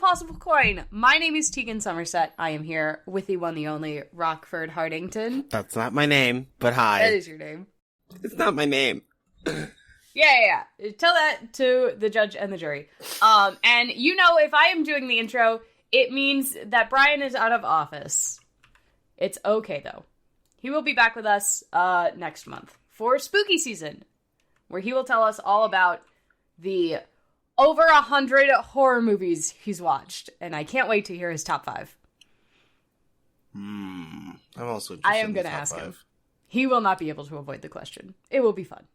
Impossible Coin. My name is Tegan Somerset. I am here with the one, the only Rockford Hardington. That's not my name, but hi. That is your name. It's not my name. Yeah. Tell that to the judge and the jury. And you know, if I am doing the intro, it means that Brian is out of office. It's okay, though. He will be back with us next month for spooky season, where he will tell us all about the over 100 horror movies he's watched. And I can't wait to hear his top 5. I'm also I am going to ask him. He will not be able to avoid the question. It will be fun.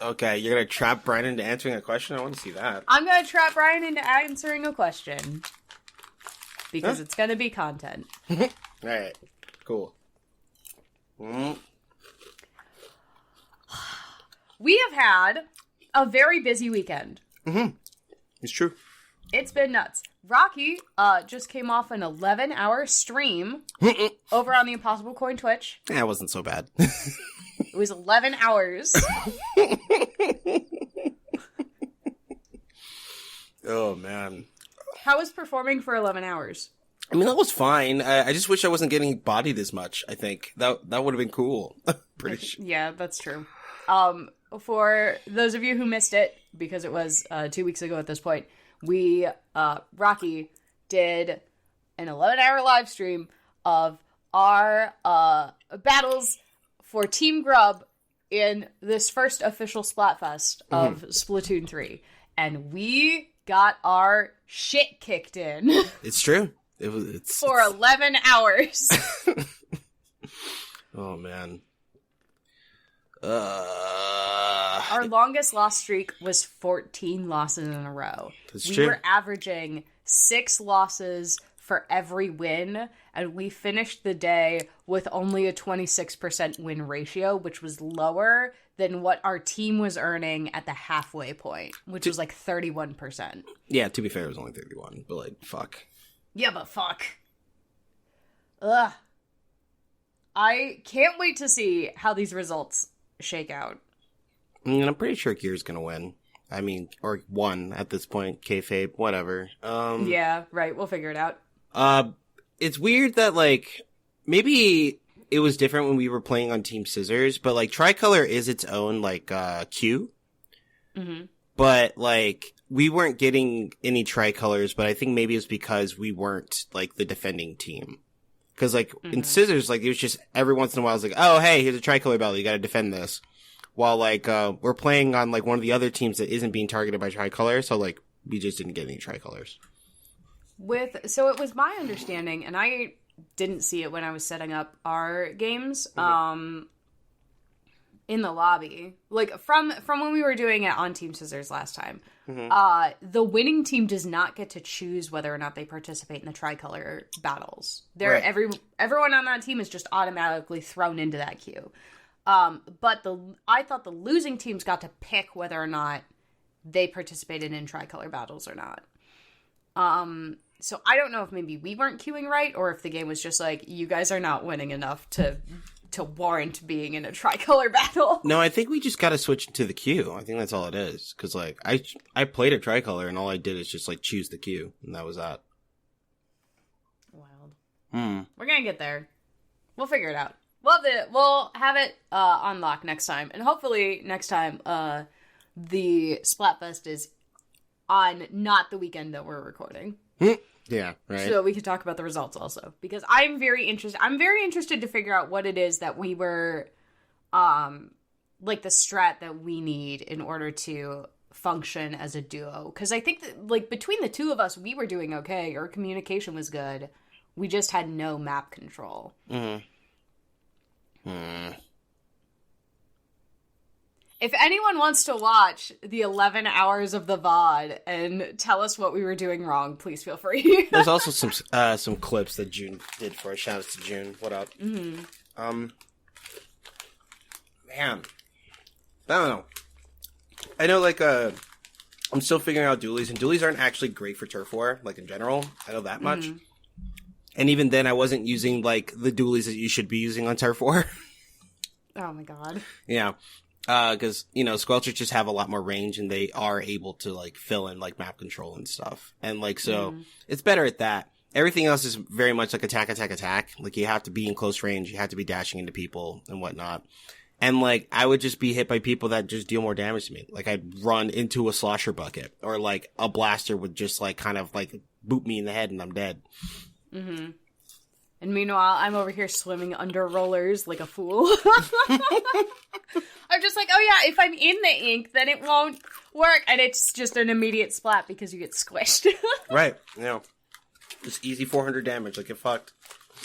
Okay, you're going to trap Brian into answering a question? I want to see that. I'm going to trap Brian into answering a question. Because it's going to be content. Alright, cool. We have had a very busy weekend. It's true. It's been nuts. Rocky just came off an 11-hour stream over on the Impossible Coin Twitch. Yeah, it wasn't so bad. It was 11 hours. Oh, man. How was performing for 11 hours? I mean, that was fine. I just wish I wasn't getting bodied as much, I think. That would have been cool. Pretty sure. Yeah, that's true. For those of you who missed it, because it was 2 weeks ago at this point, Rocky did an 11-hour live stream of our battles for Team Grub in this first official Splatfest of Splatoon 3. And we got our shit kicked in. It's true. It's for 11 hours. Oh, man. Our longest loss streak was 14 losses in a row. We were averaging 6 losses for every win, and we finished the day with only a 26% win ratio, which was lower than what our team was earning at the halfway point, which was like 31%. Yeah, to be fair, it was only 31, but like, fuck. Yeah, but fuck. Ugh. I can't wait to see how these results shake out. I mean, I'm pretty sure Gear's gonna win. I mean, or won at this point. Kayfabe, whatever. Yeah, right. We'll figure it out. It's weird that, like, maybe it was different when we were playing on Team Scissors, but, like, Tricolor is its own, like, queue. Mm-hmm. But, like, we weren't getting any Tricolors, but I think maybe it's because we weren't, like, the defending team. Because, like, in Scissors, like, it was just every once in a while, it's like, oh, hey, here's a Tricolor battle, you gotta defend this. While, like, we're playing on, like, one of the other teams that isn't being targeted by Tricolor, so, like, we just didn't get any Tricolors. So it was my understanding, and I didn't see it when I was setting up our games, in the lobby. Like, from when we were doing it on Team Scissors last time, the winning team does not get to choose whether or not they participate in the Tricolor battles. Right. Everyone on that team is just automatically thrown into that queue. But I thought the losing teams got to pick whether or not they participated in Tricolor battles or not. So I don't know if maybe we weren't queuing right, or if the game was just like, you guys are not winning enough to warrant being in a Tricolor battle. No, I think we just gotta switch to the queue. I think that's all it is. Cause, like, I played a Tricolor, and all I did is just, like, choose the queue, and that was that. Wild. We're gonna get there. We'll figure it out. We'll have it on lock next time, and hopefully next time the Splatfest is on not the weekend that we're recording. Yeah, right. So we can talk about the results also, because I'm very interested to figure out what it is that we were, like, the strat that we need in order to function as a duo. Because I think that, like, between the two of us, we were doing okay. Our communication was good. We just had no map control. If anyone wants to watch the 11 hours of the VOD and tell us what we were doing wrong, please feel free. There's also some clips that June did for us. Shout out to June. What up? Man. I don't know. I know, like, I'm still figuring out dualies, and dualies aren't actually great for Turf War, like, in general. I know that much. And even then, I wasn't using, like, the dualies that you should be using on Turf War. Oh my god. Yeah. Because, you know, squelchers just have a lot more range and they are able to, like, fill in, like, map control and stuff. And, like, so it's better at that. Everything else is very much like attack, attack, attack. Like, you have to be in close range. You have to be dashing into people and whatnot. And, like, I would just be hit by people that just deal more damage to me. Like, I'd run into a slosher bucket. Or, like, a blaster would just, like, kind of, like, boot me in the head and I'm dead. Mm-hmm. And meanwhile, I'm over here swimming under rollers like a fool. I'm just like, oh yeah, if I'm in the ink, then it won't work. And it's just an immediate splat because you get squished. Right, yeah. Just easy 400 damage, like, get fucked.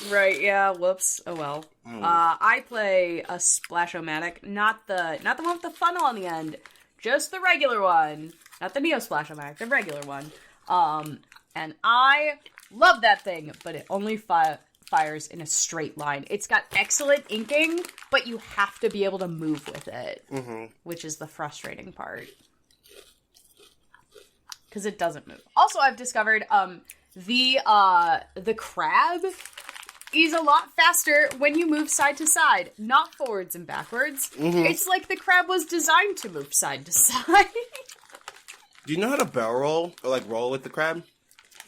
Right, yeah, whoops. Oh well. I play a Splash-O-Matic, not the one with the funnel on the end, just the regular one. Not the Neo Splash-O-Matic, the regular one. And I love that thing, but it only fires in a straight line. It's got excellent inking, but you have to be able to move with it, which is the frustrating part. Because it doesn't move. Also, I've discovered the crab is a lot faster when you move side to side, not forwards and backwards. It's like the crab was designed to move side to side. Do you know how to barrel roll or, like, roll with the crab?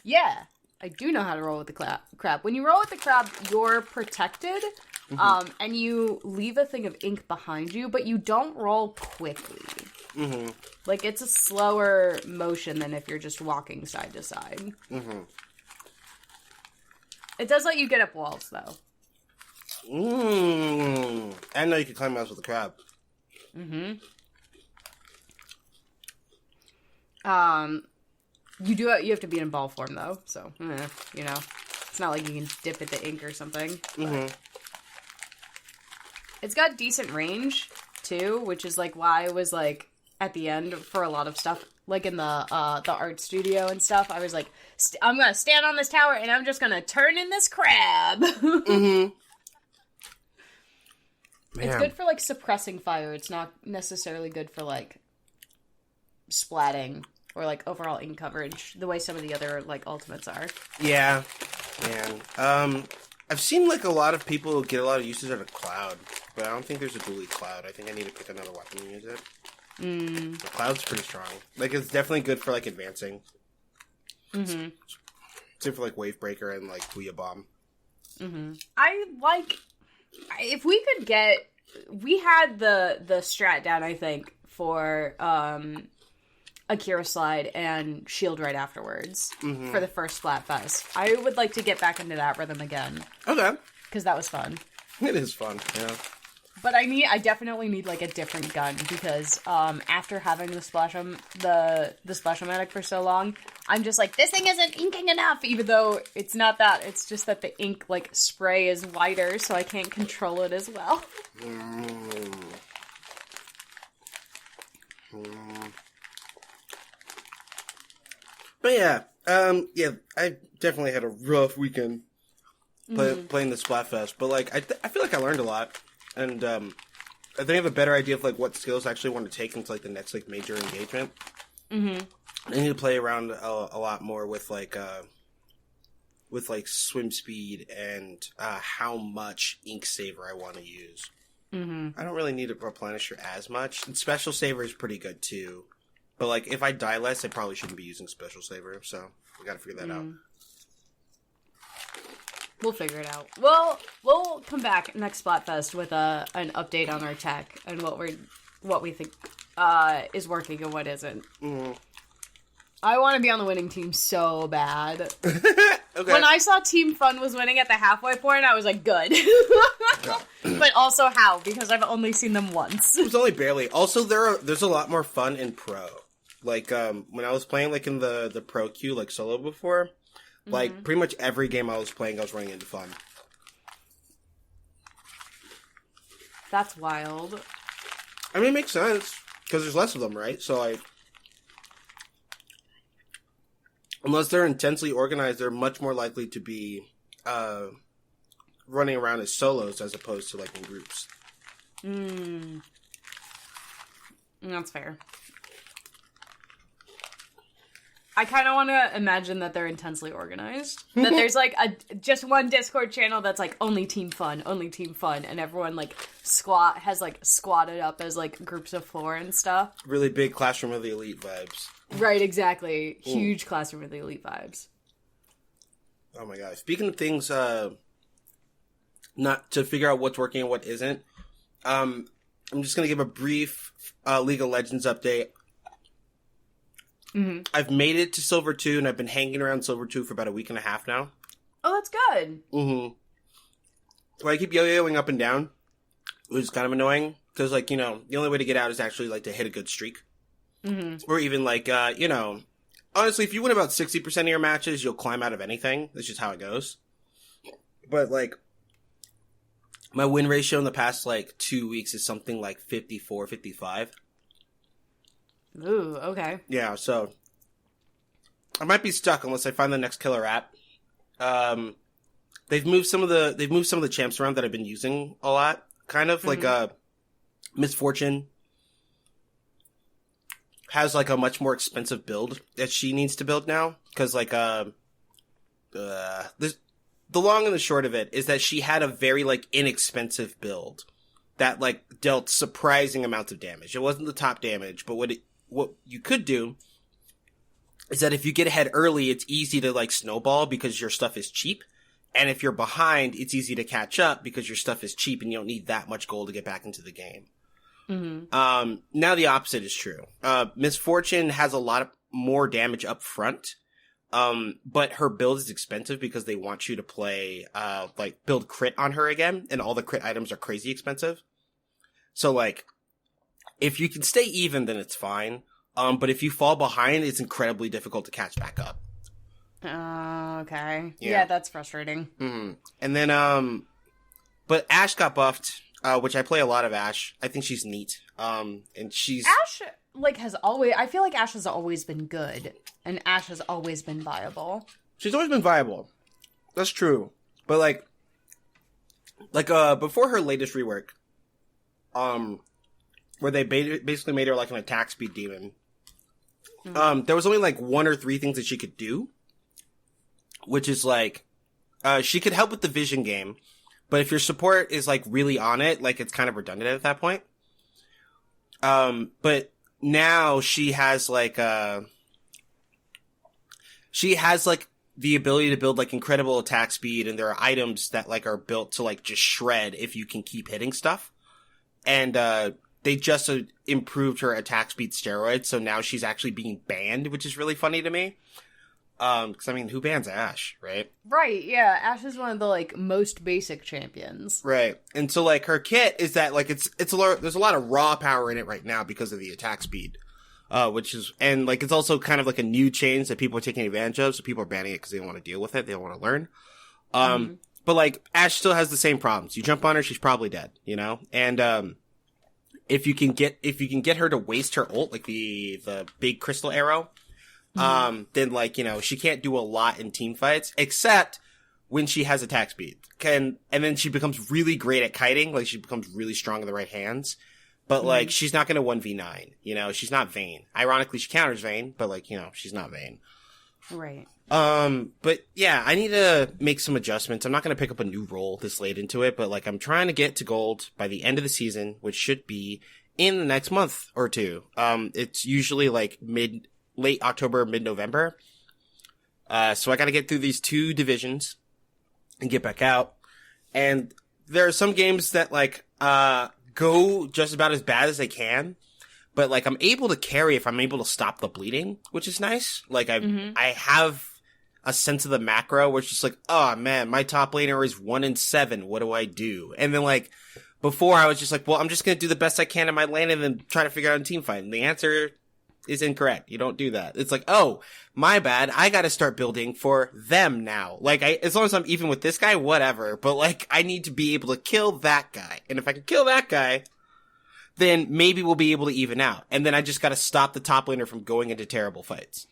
Yeah, I do know how to roll with the crab. When you roll with the crab, you're protected, and you leave a thing of ink behind you, but you don't roll quickly. Like, it's a slower motion than if you're just walking side to side. It does let you get up walls, though. I know you can climb walls with the crab. You have to be in ball form, though, so, you know. It's not like you can dip at the ink or something. It's got decent range, too, which is, like, why I was, like, at the end for a lot of stuff. Like, in the art studio and stuff, I was like, I'm gonna stand on this tower, and I'm just gonna turn in this crab! It's good for, like, suppressing fire. It's not necessarily good for, like, splatting or, like, overall ink coverage, the way some of the other, like, ultimates are. Yeah, man. I've seen, like, a lot of people get a lot of uses out of Cloud, but I don't think there's a dually Cloud. I think I need to pick another weapon and use it. The Cloud's pretty strong. Like, it's definitely good for, like, advancing. Same for, like, Wave Breaker and, like, Booyah Bomb. I like... If we could get... We had the strat down, I think, for Akira Slide and Shield right afterwards for the first Splatfest. I would like to get back into that rhythm again. Okay. Because that was fun. It is fun, yeah. But I definitely need, like, a different gun, because after having the Splash-O-Matic for so long, I'm just like, this thing isn't inking enough, even though it's not that. It's just that the ink, like, spray is wider, so I can't control it as well. But yeah, I definitely had a rough weekend playing the Splatfest, but, like, I feel like I learned a lot. And I think I have a better idea of, like, what skills I actually want to take into, like, the next, like, major engagement. I need to play around a lot more with swim speed and how much ink saver I want to use. I don't really need a replenisher as much. And special saver is pretty good too, but, like, if I die less, I probably shouldn't be using special saver. So we got to figure that out. We'll figure it out. We'll come back next Splatfest with an update on our tech and what we think is working and what isn't. I want to be on the winning team so bad. Okay. When I saw Team Fun was winning at the halfway point, I was like, good. But also how? Because I've only seen them once. It was only barely. Also, there's a lot more fun in Pro. Like, when I was playing, like, in the Pro queue, like, solo before... Like, pretty much every game I was playing, I was running into Fun. That's wild. I mean, it makes sense, because there's less of them, right? So, like, unless they're intensely organized, they're much more likely to be running around as solos as opposed to, like, in groups. That's fair. I kind of want to imagine that they're intensely organized. That there's like just one Discord channel that's like only team fun, and everyone like has like squatted up as like groups of 4 and stuff. Really big Classroom of the Elite vibes. Right, exactly. Huge Classroom of the Elite vibes. Oh my god. Speaking of things, not to figure out what's working and what isn't, I'm just going to give a brief League of Legends update. Mm-hmm. I've made it to Silver 2, and I've been hanging around Silver 2 for about a week and a half now. Oh, that's good. Mm-hmm. So I keep yo-yoing up and down, which is kind of annoying, because, like, you know, the only way to get out is actually, like, to hit a good streak. Mm-hmm. Or even, like, you know, honestly, if you win about 60% of your matches, you'll climb out of anything. That's just how it goes. But, like, my win ratio in the past, like, 2 weeks is something like 54, 55. Ooh, okay. Yeah, so I might be stuck unless I find the next killer app. They've moved some of the champs around that I've been using a lot. Kind of like Miss Fortune has like a much more expensive build that she needs to build now, because like the long and the short of it is that she had a very like inexpensive build that like dealt surprising amounts of damage. It wasn't the top damage, but what you could do is that if you get ahead early, it's easy to like snowball because your stuff is cheap. And if you're behind, it's easy to catch up because your stuff is cheap and you don't need that much gold to get back into the game. Mm-hmm. Now the opposite is true. Miss Fortune has a lot of more damage up front. But her build is expensive because they want you to play, like build crit on her again. And all the crit items are crazy expensive. So like, if you can stay even, then it's fine. But if you fall behind, it's incredibly difficult to catch back up. Okay. Yeah. Yeah, that's frustrating. Mm-hmm. And then, but Ashe got buffed, which I play a lot of Ashe. I think she's neat. And she's... Ashe, like, I feel like Ashe has always been good. And Ashe has always been viable. She's always been viable. That's true. But, like, before her latest rework, where they basically made her like an attack speed demon. There was only like 1 or 3 things that she could do, which is like, she could help with the vision game, but if your support is like really on it, like it's kind of redundant at that point. But now she has like the ability to build like incredible attack speed, and there are items that like are built to like just shred if you can keep hitting stuff. And, they just improved her attack speed steroids, so now she's actually being banned, which is really funny to me. Because, I mean, who bans Ashe, right? Right, yeah. Ashe is one of the, like, most basic champions. Right. And so, like, her kit is that, like, there's a lot of raw power in it right now because of the attack speed. And, like, it's also kind of like a new change that people are taking advantage of, so people are banning it because they don't want to deal with it, they don't want to learn. But, like, Ashe still has the same problems. You jump on her, she's probably dead, you know? And, if you can get her to waste her ult, like the big crystal arrow, then like, you know, she can't do a lot in team fights, except when she has attack speed. And then she becomes really great at kiting, like she becomes really strong in the right hands. But like, she's not gonna 1v9, you know, she's not Vayne. Ironically, she counters Vayne, but like, you know, she's not Vayne. Right. But yeah, I need to make some adjustments. I'm not going to pick up a new role this late into it, but like I'm trying to get to gold by the end of the season, which should be in the next month or 2. It's usually like late October, mid-November. So I got to get through these 2 divisions and get back out. And there are some games that like, go just about as bad as they can. But like I'm able to carry if I'm able to stop the bleeding, which is nice. Like I have a sense of the macro where it's just like, oh man, my top laner is 1-7. What do I do? And then like before I was just like, well, I'm just going to do the best I can in my lane and then try to figure out a team fight. And the answer is incorrect. You don't do that. It's like, oh, my bad. I got to start building for them now. Like as long as I'm even with this guy, whatever. But like I need to be able to kill that guy. And if I can kill that guy, then maybe we'll be able to even out. And then I just got to stop the top laner from going into terrible fights.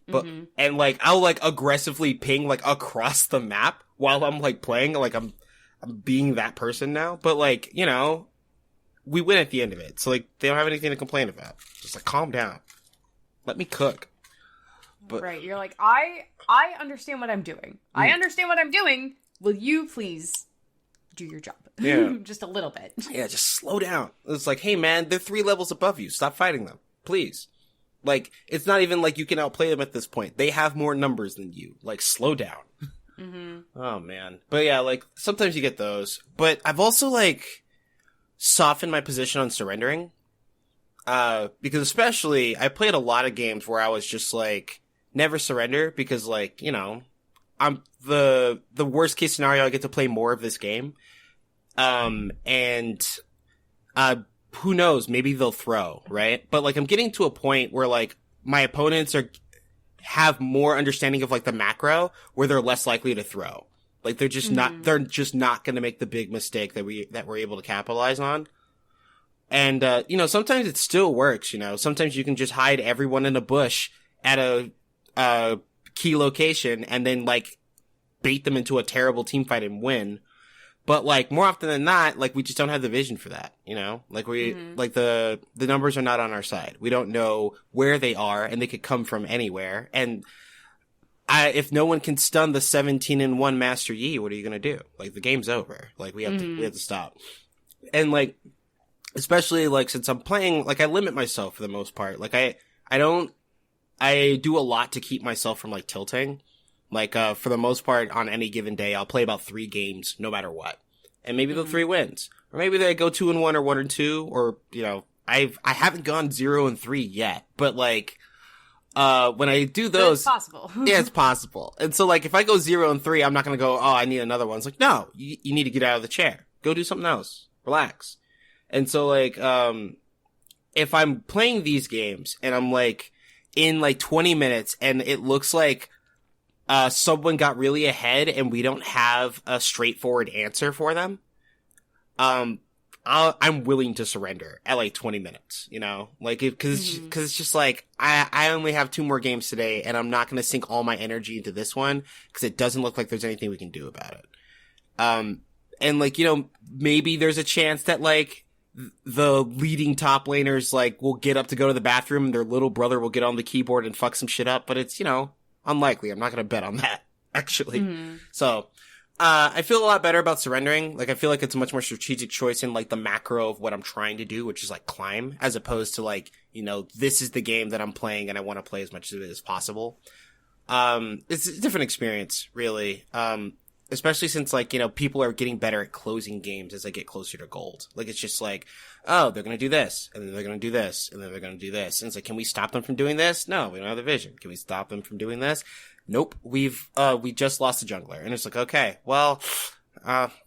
But, and like, I'll like aggressively ping like across the map while I'm like playing, like I'm being that person now. But like, you know, we win at the end of it. So like, they don't have anything to complain about. Just like, calm down. Let me cook. But right, you're like, I understand what I'm doing. I understand what I'm doing. Will you please do your job? Yeah. Just a little bit. Yeah, just slow down. It's like, hey man, they're 3 levels above you. Stop fighting them. Please. Like, it's not even like you can outplay them at this point. They have more numbers than you. Like, slow down. Oh man. But yeah, like, sometimes you get those. But I've also, like, softened my position on surrendering. Because especially, I played a lot of games where I was just like, never surrender, because like, you know, I'm the worst case scenario, I get to play more of this game. And who knows, maybe they'll throw, right? But like, I'm getting to a point where like, my opponents have more understanding of like the macro, where they're less likely to throw. Like, they're just they're just not gonna make the big mistake that we're able to capitalize on. And, you know, sometimes it still works, you know. Sometimes you can just hide everyone in a bush at a key location and then, like, bait them into a terrible team fight and win. But, like, more often than not, like, we just don't have the vision for that, you know? Like, like, the numbers are not on our side. We don't know where they are, and they could come from anywhere. And if no one can stun the 17-1 Master Yi, what are you gonna do? Like, the game's over. Like, we have to stop. And, like, especially, like, since I'm playing, like, I limit myself for the most part. Like, I do a lot to keep myself from, like, tilting. Like, for the most part, on any given day, I'll play about 3 games, no matter what. And maybe the 3 wins. Or maybe they go 2-1 or 1-2, or, you know, I haven't gone 0-3 yet. But, like, when I do those. It's possible. Yeah, it's possible. And so, like, if I go 0-3, I'm not gonna go, oh, I need another one. It's like, no, you need to get out of the chair. Go do something else. Relax. And so, like, if I'm playing these games and I'm, like, in, like, 20 minutes and it looks like, someone got really ahead and we don't have a straightforward answer for them, I'm willing to surrender at, like, 20 minutes, you know? Like, cause it's just, like, I only have 2 more games today and I'm not gonna sink all my energy into this one, cause it doesn't look like there's anything we can do about it. And, like, you know, maybe there's a chance that, like, the leading top laners, like, will get up to go to the bathroom and their little brother will get on the keyboard and fuck some shit up, but it's, you know, unlikely. I'm not gonna bet on that, actually. So, I feel a lot better about surrendering. Like, I feel like it's a much more strategic choice in, like, the macro of what I'm trying to do, which is, like, climb, as opposed to, like, you know, this is the game that I'm playing and I want to play as much of it as possible. It's a different experience, really. Especially since, like, you know, people are getting better at closing games as they get closer to gold. Like, it's just like, oh, they're gonna do this, and then they're gonna do this, and then they're gonna do this. And it's like, can we stop them from doing this? No, we don't have the vision. Can we stop them from doing this? Nope. We just lost a jungler. And it's like, okay, well,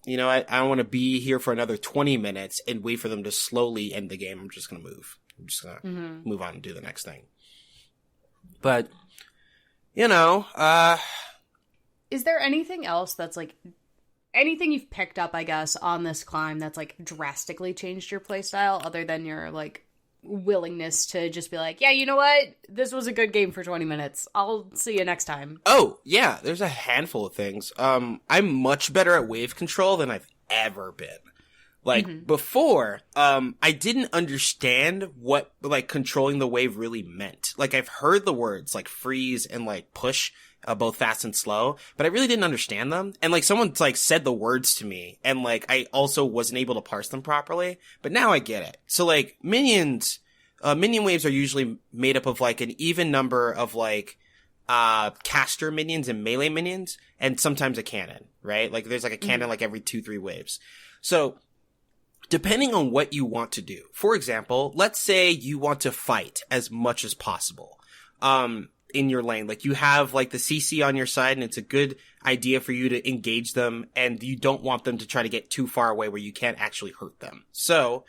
you know, I don't want to be here for another 20 minutes and wait for them to slowly end the game. I'm just gonna move. I'm just gonna move on and do the next thing. But, you know, is there anything else that's, like, anything you've picked up, I guess, on this climb that's, like, drastically changed your playstyle, other than your, like, willingness to just be like, yeah, you know what? This was a good game for 20 minutes. I'll see you next time. Oh, yeah, there's a handful of things. I'm much better at wave control than I've ever been. Like, before, I didn't understand what, like, controlling the wave really meant. Like, I've heard the words, like, freeze and, like, push, both fast and slow, but I really didn't understand them. And, like, someone, like, said the words to me, and, like, I also wasn't able to parse them properly, but now I get it. So, like, minion waves are usually made up of, like, an even number of, like, caster minions and melee minions, and sometimes a cannon, right? Like, there's, like, a cannon, like, every 2-3 waves. So, depending on what you want to do. For example, let's say you want to fight as much as possible. In your lane. Like, you have, like, the CC on your side, and it's a good idea for you to engage them, and you don't want them to try to get too far away where you can't actually hurt them. So,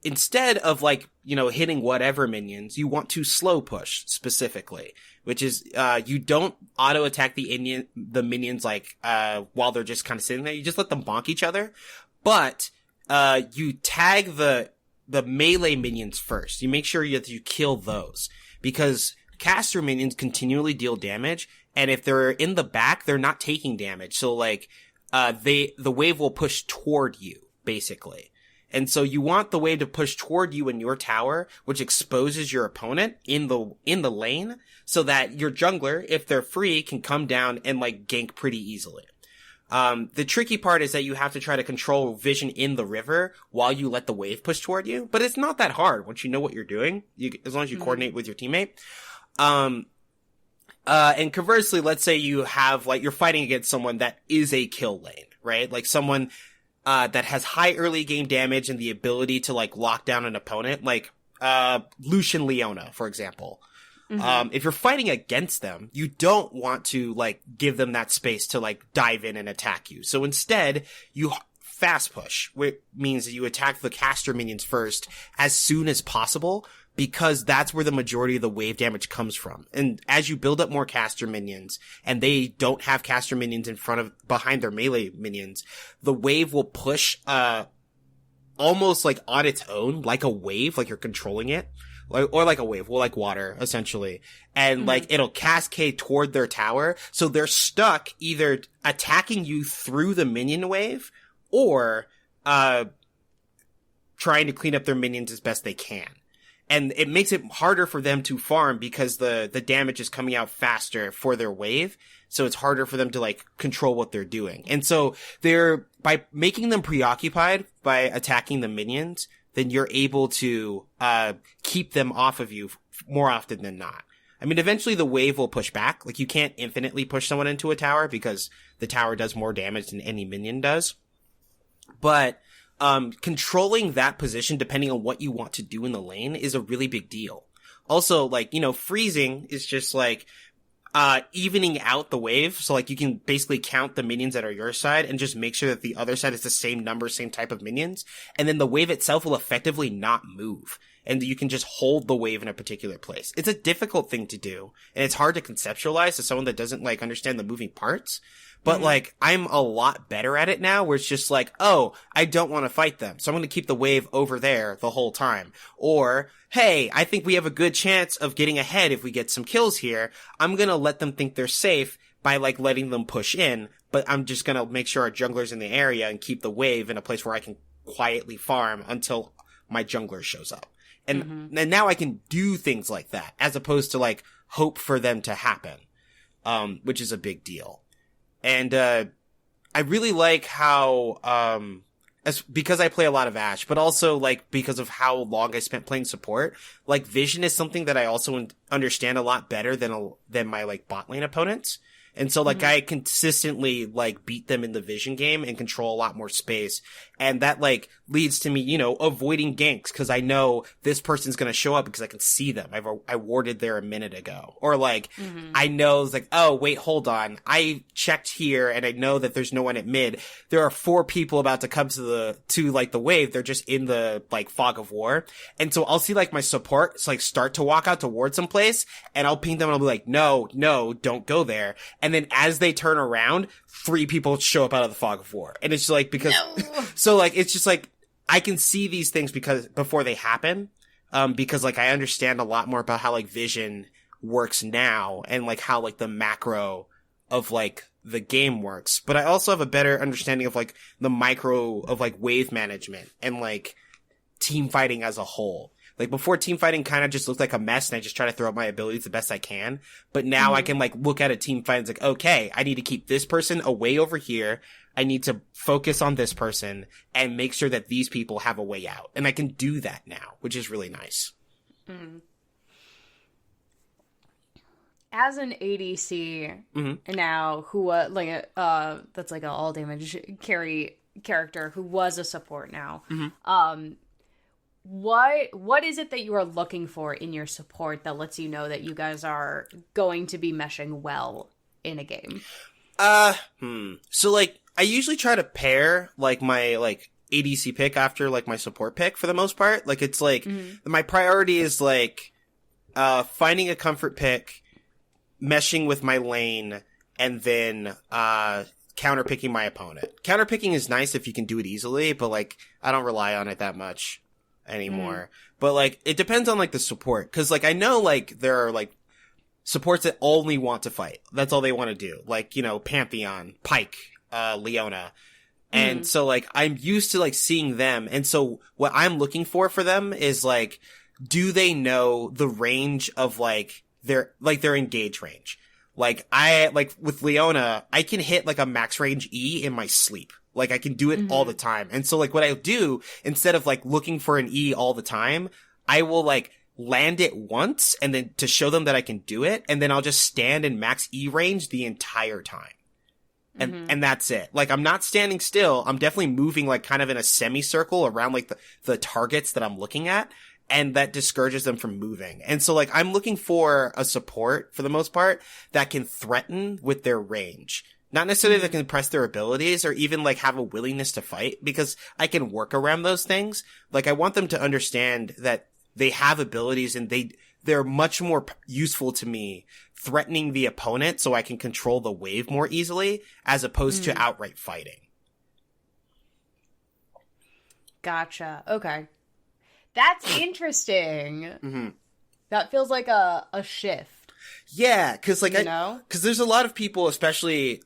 instead of, like, you know, hitting whatever minions, you want to slow push, specifically. Which is, you don't auto-attack the minions, like, while they're just kind of sitting there. You just let them bonk each other. But, you tag the melee minions first. You make sure that you kill those. Because caster minions continually deal damage, and if they're in the back, they're not taking damage. So, like, the wave will push toward you, basically. And so you want the wave to push toward you and your tower, which exposes your opponent in the lane so that your jungler, if they're free, can come down and like gank pretty easily. The tricky part is that you have to try to control vision in the river while you let the wave push toward you, but it's not that hard once you know what you're doing, as long as you coordinate with your teammate. And conversely, let's say you have, like, you're fighting against someone that is a kill lane, right? Like someone, that has high early game damage and the ability to, like, lock down an opponent, like, Lucian Leona, for example. If you're fighting against them, you don't want to, like, give them that space to, like, dive in and attack you. So instead, you fast push, which means that you attack the caster minions first as soon as possible, because that's where the majority of the wave damage comes from. And as you build up more caster minions, and they don't have caster minions behind their melee minions, the wave will push, almost like on its own, like a wave, like you're controlling it. Or like a wave, well, like water, essentially. And like, it'll cascade toward their tower. So they're stuck either attacking you through the minion wave, or, trying to clean up their minions as best they can. And it makes it harder for them to farm because the damage is coming out faster for their wave. So it's harder for them to like control what they're doing. And so by making them preoccupied by attacking the minions, then you're able to, keep them off of you more often than not. I mean, eventually the wave will push back. Like, you can't infinitely push someone into a tower because the tower does more damage than any minion does. But, controlling that position, depending on what you want to do in the lane, is a really big deal. Also, like, you know, freezing is just like, evening out the wave. So like, you can basically count the minions that are your side and just make sure that the other side is the same number, same type of minions. And then the wave itself will effectively not move. And you can just hold the wave in a particular place. It's a difficult thing to do. And it's hard to conceptualize to someone that doesn't like understand the moving parts. But like, I'm a lot better at it now, where it's just like, oh, I don't want to fight them, so I'm going to keep the wave over there the whole time. Or, hey, I think we have a good chance of getting ahead if we get some kills here. I'm going to let them think they're safe by like letting them push in, but I'm just going to make sure our jungler's in the area and keep the wave in a place where I can quietly farm until my jungler shows up. And now I can do things like that, as opposed to like hope for them to happen, which is a big deal. And, I really like how, because I play a lot of Ashe, but also like because of how long I spent playing support, like vision is something that I also understand a lot better than my like bot lane opponents. And so like I consistently like beat them in the vision game and control a lot more space. And that like leads to me, you know, avoiding ganks, cause I know this person's gonna show up because I can see them. I warded there a minute ago. Or like, I know it's like, oh wait, hold on. I checked here and I know that there's no one at mid. There are 4 people about to come to like the wave. They're just in the like fog of war. And so I'll see like my support like start to walk out towards some place, and I'll ping them and I'll be like, no, don't go there. And then as they turn around, 3 people show up out of the fog of war. And it's like, because, so like, it's just like, I can see these things before they happen. Because like, I understand a lot more about how like vision works now, and like how like the macro of like the game works. But I also have a better understanding of like the micro of like wave management and like team fighting as a whole. Like before, team fighting kind of just looked like a mess, and I just try to throw out my abilities the best I can. But now I can like look at a team fight and it's like, okay, I need to keep this person away over here. I need to focus on this person and make sure that these people have a way out. And I can do that now, which is really nice. As an ADC now, who like that's like an all damage carry character who was a support now, what is it that you are looking for in your support that lets you know that you guys are going to be meshing well in a game? So like, I usually try to pair like my like ADC pick after like my support pick for the most part. Like it's like my priority is like finding a comfort pick, meshing with my lane, and then counterpicking my opponent. Counterpicking is nice if you can do it easily, but like I don't rely on it that much anymore. But like it depends on like the support, because like I know like there are like supports that only want to fight. That's all they want to do. Like, you know, Pantheon, Pyke, Leona. And so like I'm used to like seeing them. And so what I'm looking for them is like, do they know the range of like their engage range? Like with Leona, I can hit like a max range E in my sleep. Like I can do it all the time. And so like what I do, instead of like looking for an E all the time, I will like land it once and then to show them that I can do it. And then I'll just stand in max E range the entire time. And that's it. Like I'm not standing still. I'm definitely moving like kind of in a semicircle around like the targets that I'm looking at. And that discourages them from moving. And so like I'm looking for a support for the most part that can threaten with their range. Not necessarily that can press their abilities or even like have a willingness to fight, because I can work around those things. Like I want them to understand that they have abilities and they're much more useful to me threatening the opponent so I can control the wave more easily as opposed to outright fighting. Gotcha. Okay. That's interesting. That feels like a shift. Yeah, cause like, cause there's a lot of people, especially,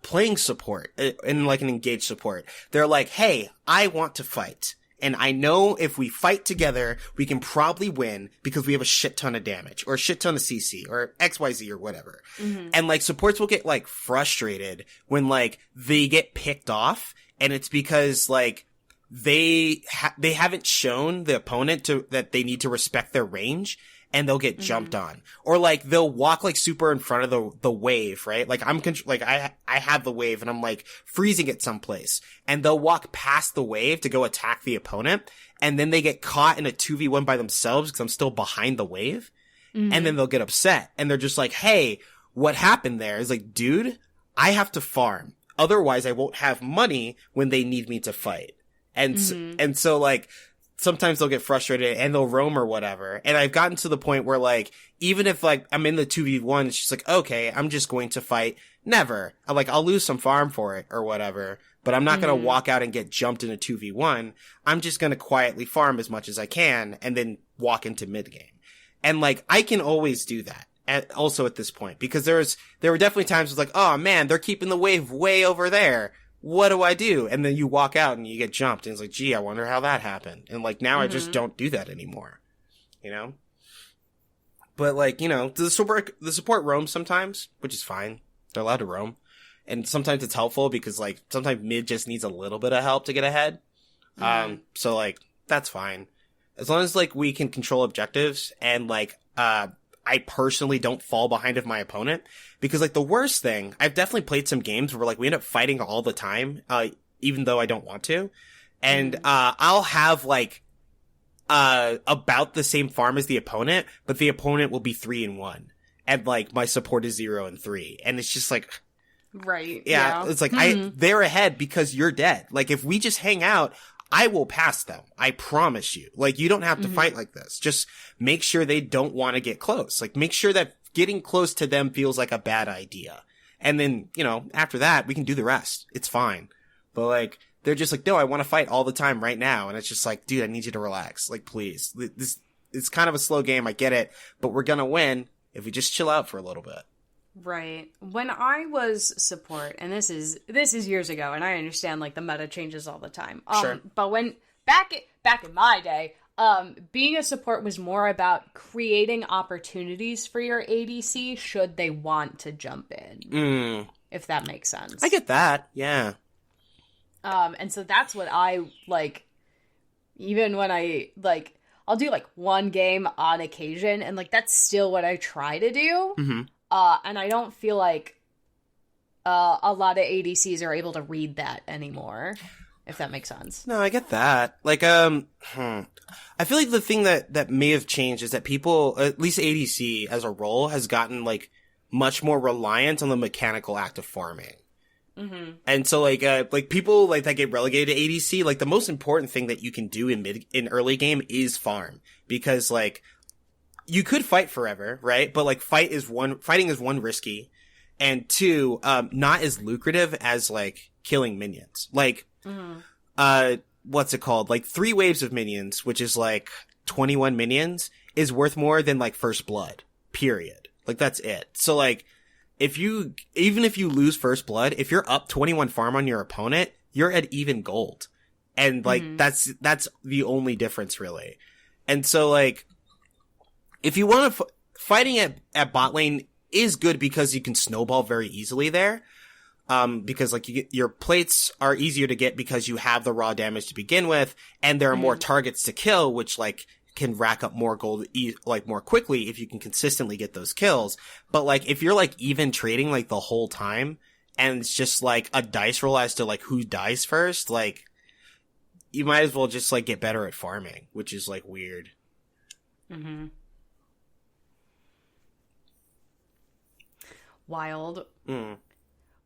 playing support, in like an engaged support. They're like, hey, I want to fight. And I know if we fight together, we can probably win because we have a shit ton of damage or a shit ton of CC or XYZ or whatever. And like supports will get like frustrated when like they get picked off, and it's because like, they haven't shown the opponent that they need to respect their range, and they'll get jumped on. Or like they'll walk like super in front of the wave, right? Like I have the wave and I'm like freezing it someplace, and they'll walk past the wave to go attack the opponent, and then they get caught in a 2v1 by themselves because I'm still behind the wave. And then they'll get upset and they're just like, hey, what happened there? It's like, dude, I have to farm. Otherwise I won't have money when they need me to fight. And so like, sometimes they'll get frustrated and they'll roam or whatever. And I've gotten to the point where like, even if like I'm in the 2v1, it's just like, okay, I'm just going to fight. Never. I'll lose some farm for it or whatever, but I'm not going to walk out and get jumped in a 2v1. I'm just going to quietly farm as much as I can and then walk into mid game. And like, I can always do that also at this point, because there were definitely times it's like, oh man, they're keeping the wave way over there. What do I do? And then you walk out and you get jumped, and it's like, gee, I wonder how that happened. And like, now I just don't do that anymore, you know? But like, the support roams sometimes, which is fine. They're allowed to roam. And sometimes it's helpful because like, sometimes mid just needs a little bit of help to get ahead. So like, that's fine. As long as like, we can control objectives and like, I personally don't fall behind of my opponent, because like the worst thing, I've definitely played some games where like we end up fighting all the time, even though I don't want to. And, I'll have like, about the same farm as the opponent, but the opponent will be 3-1. And like my support is 0-3. And it's just like, right. Yeah. It's like, they're ahead because you're dead. Like if we just hang out, I will pass them. I promise you. Like, you don't have to fight like this. Just make sure they don't want to get close. Like, make sure that getting close to them feels like a bad idea. And then, after that, we can do the rest. It's fine. But like, they're just like, no, I want to fight all the time right now. And it's just like, dude, I need you to relax. Like, please. It's kind of a slow game. I get it. But we're gonna win if we just chill out for a little bit. Right. When I was support, and this is years ago, and I understand like the meta changes all the time. Sure. But when back in my day, being a support was more about creating opportunities for your ADC should they want to jump in. If that makes sense. I get that. Yeah. And so that's what I like. Even when I like, I'll do like one game on occasion, and like that's still what I try to do. And I don't feel like a lot of ADCs are able to read that anymore, if that makes sense. No, I get that. Like, I feel like the thing that may have changed is that people, at least ADC as a role, has gotten like much more reliant on the mechanical act of farming. And so like people like that get relegated to ADC, like the most important thing that you can do in early game is farm, because like, you could fight forever, right? But like fighting is one, risky, and two, not as lucrative as like killing minions. Like, what's it called? Like 3 waves of minions, which is like 21 minions, is worth more than like first blood, period. Like that's it. So like, even if you lose first blood, if you're up 21 farm on your opponent, you're at even gold. And like, that's the only difference really. And so like, if you want to, fighting at bot lane is good because you can snowball very easily there. Because like your plates are easier to get because you have the raw damage to begin with, and there are more targets to kill, which like can rack up more gold like more quickly if you can consistently get those kills. But like if you're like even trading like the whole time and it's just like a dice roll as to like who dies first, like you might as well just like get better at farming, which is like weird. Wild.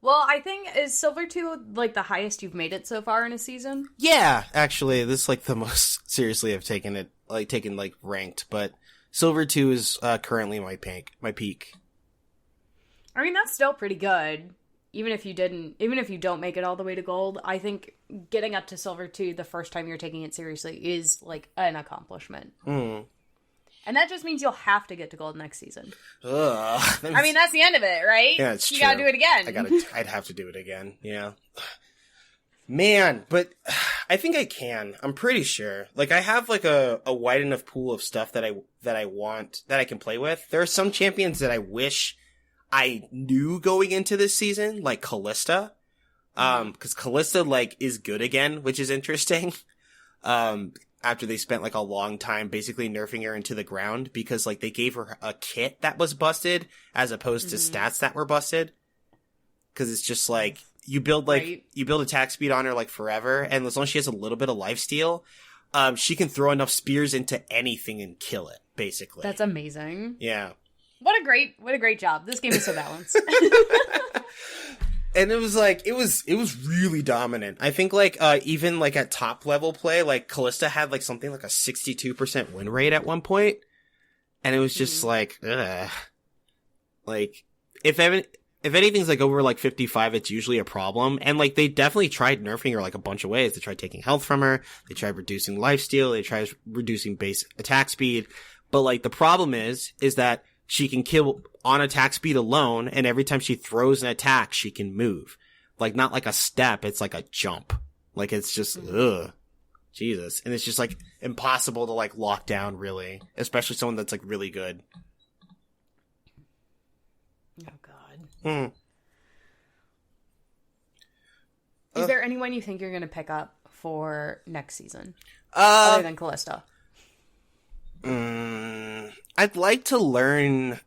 Well, I think, is Silver 2, like, the highest you've made it so far in a season? Yeah, actually, this is, like, the most seriously I've taken it, like, ranked, but Silver 2 is, currently my peak. I mean, that's still pretty good. Even if you don't make it all the way to gold, I think getting up to Silver 2 the first time you're taking it seriously is, like, an accomplishment. And that just means you'll have to get to gold next season. Ugh. I mean, that's the end of it, right? Yeah, it's true. You gotta do it again. I'd have to do it again. Yeah. Man, but I think I can. I'm pretty sure. Like, I have like a wide enough pool of stuff that I want, that I can play with. There are some champions that I wish I knew going into this season, like Kalista. Cause Kalista, like, is good again, which is interesting. After they spent like a long time basically nerfing her into the ground because like they gave her a kit that was busted as opposed to stats that were busted. Cause it's just like you build attack speed on her like forever. And as long as she has a little bit of lifesteal, she can throw enough spears into anything and kill it basically. That's amazing. Yeah. What a great job. This game is so balanced. And it was like, it was really dominant. I think like, even like at top level play, like Kalista had like something like a 62% win rate at one point. And it was just like, ugh. Like, if anything's like over like 55, it's usually a problem. And like, they definitely tried nerfing her like a bunch of ways. They tried taking health from her. They tried reducing lifesteal. They tried reducing base attack speed. But like, the problem is that she can kill on attack speed alone, and every time she throws an attack, she can move. Like, not like a step, it's like a jump. Like, it's just, ugh. Jesus. And it's just, like, impossible to, like, lock down, really. Especially someone that's, like, really good. Oh, God. Is there anyone you think you're going to pick up for next season? Other than Kalista? I'd like to learn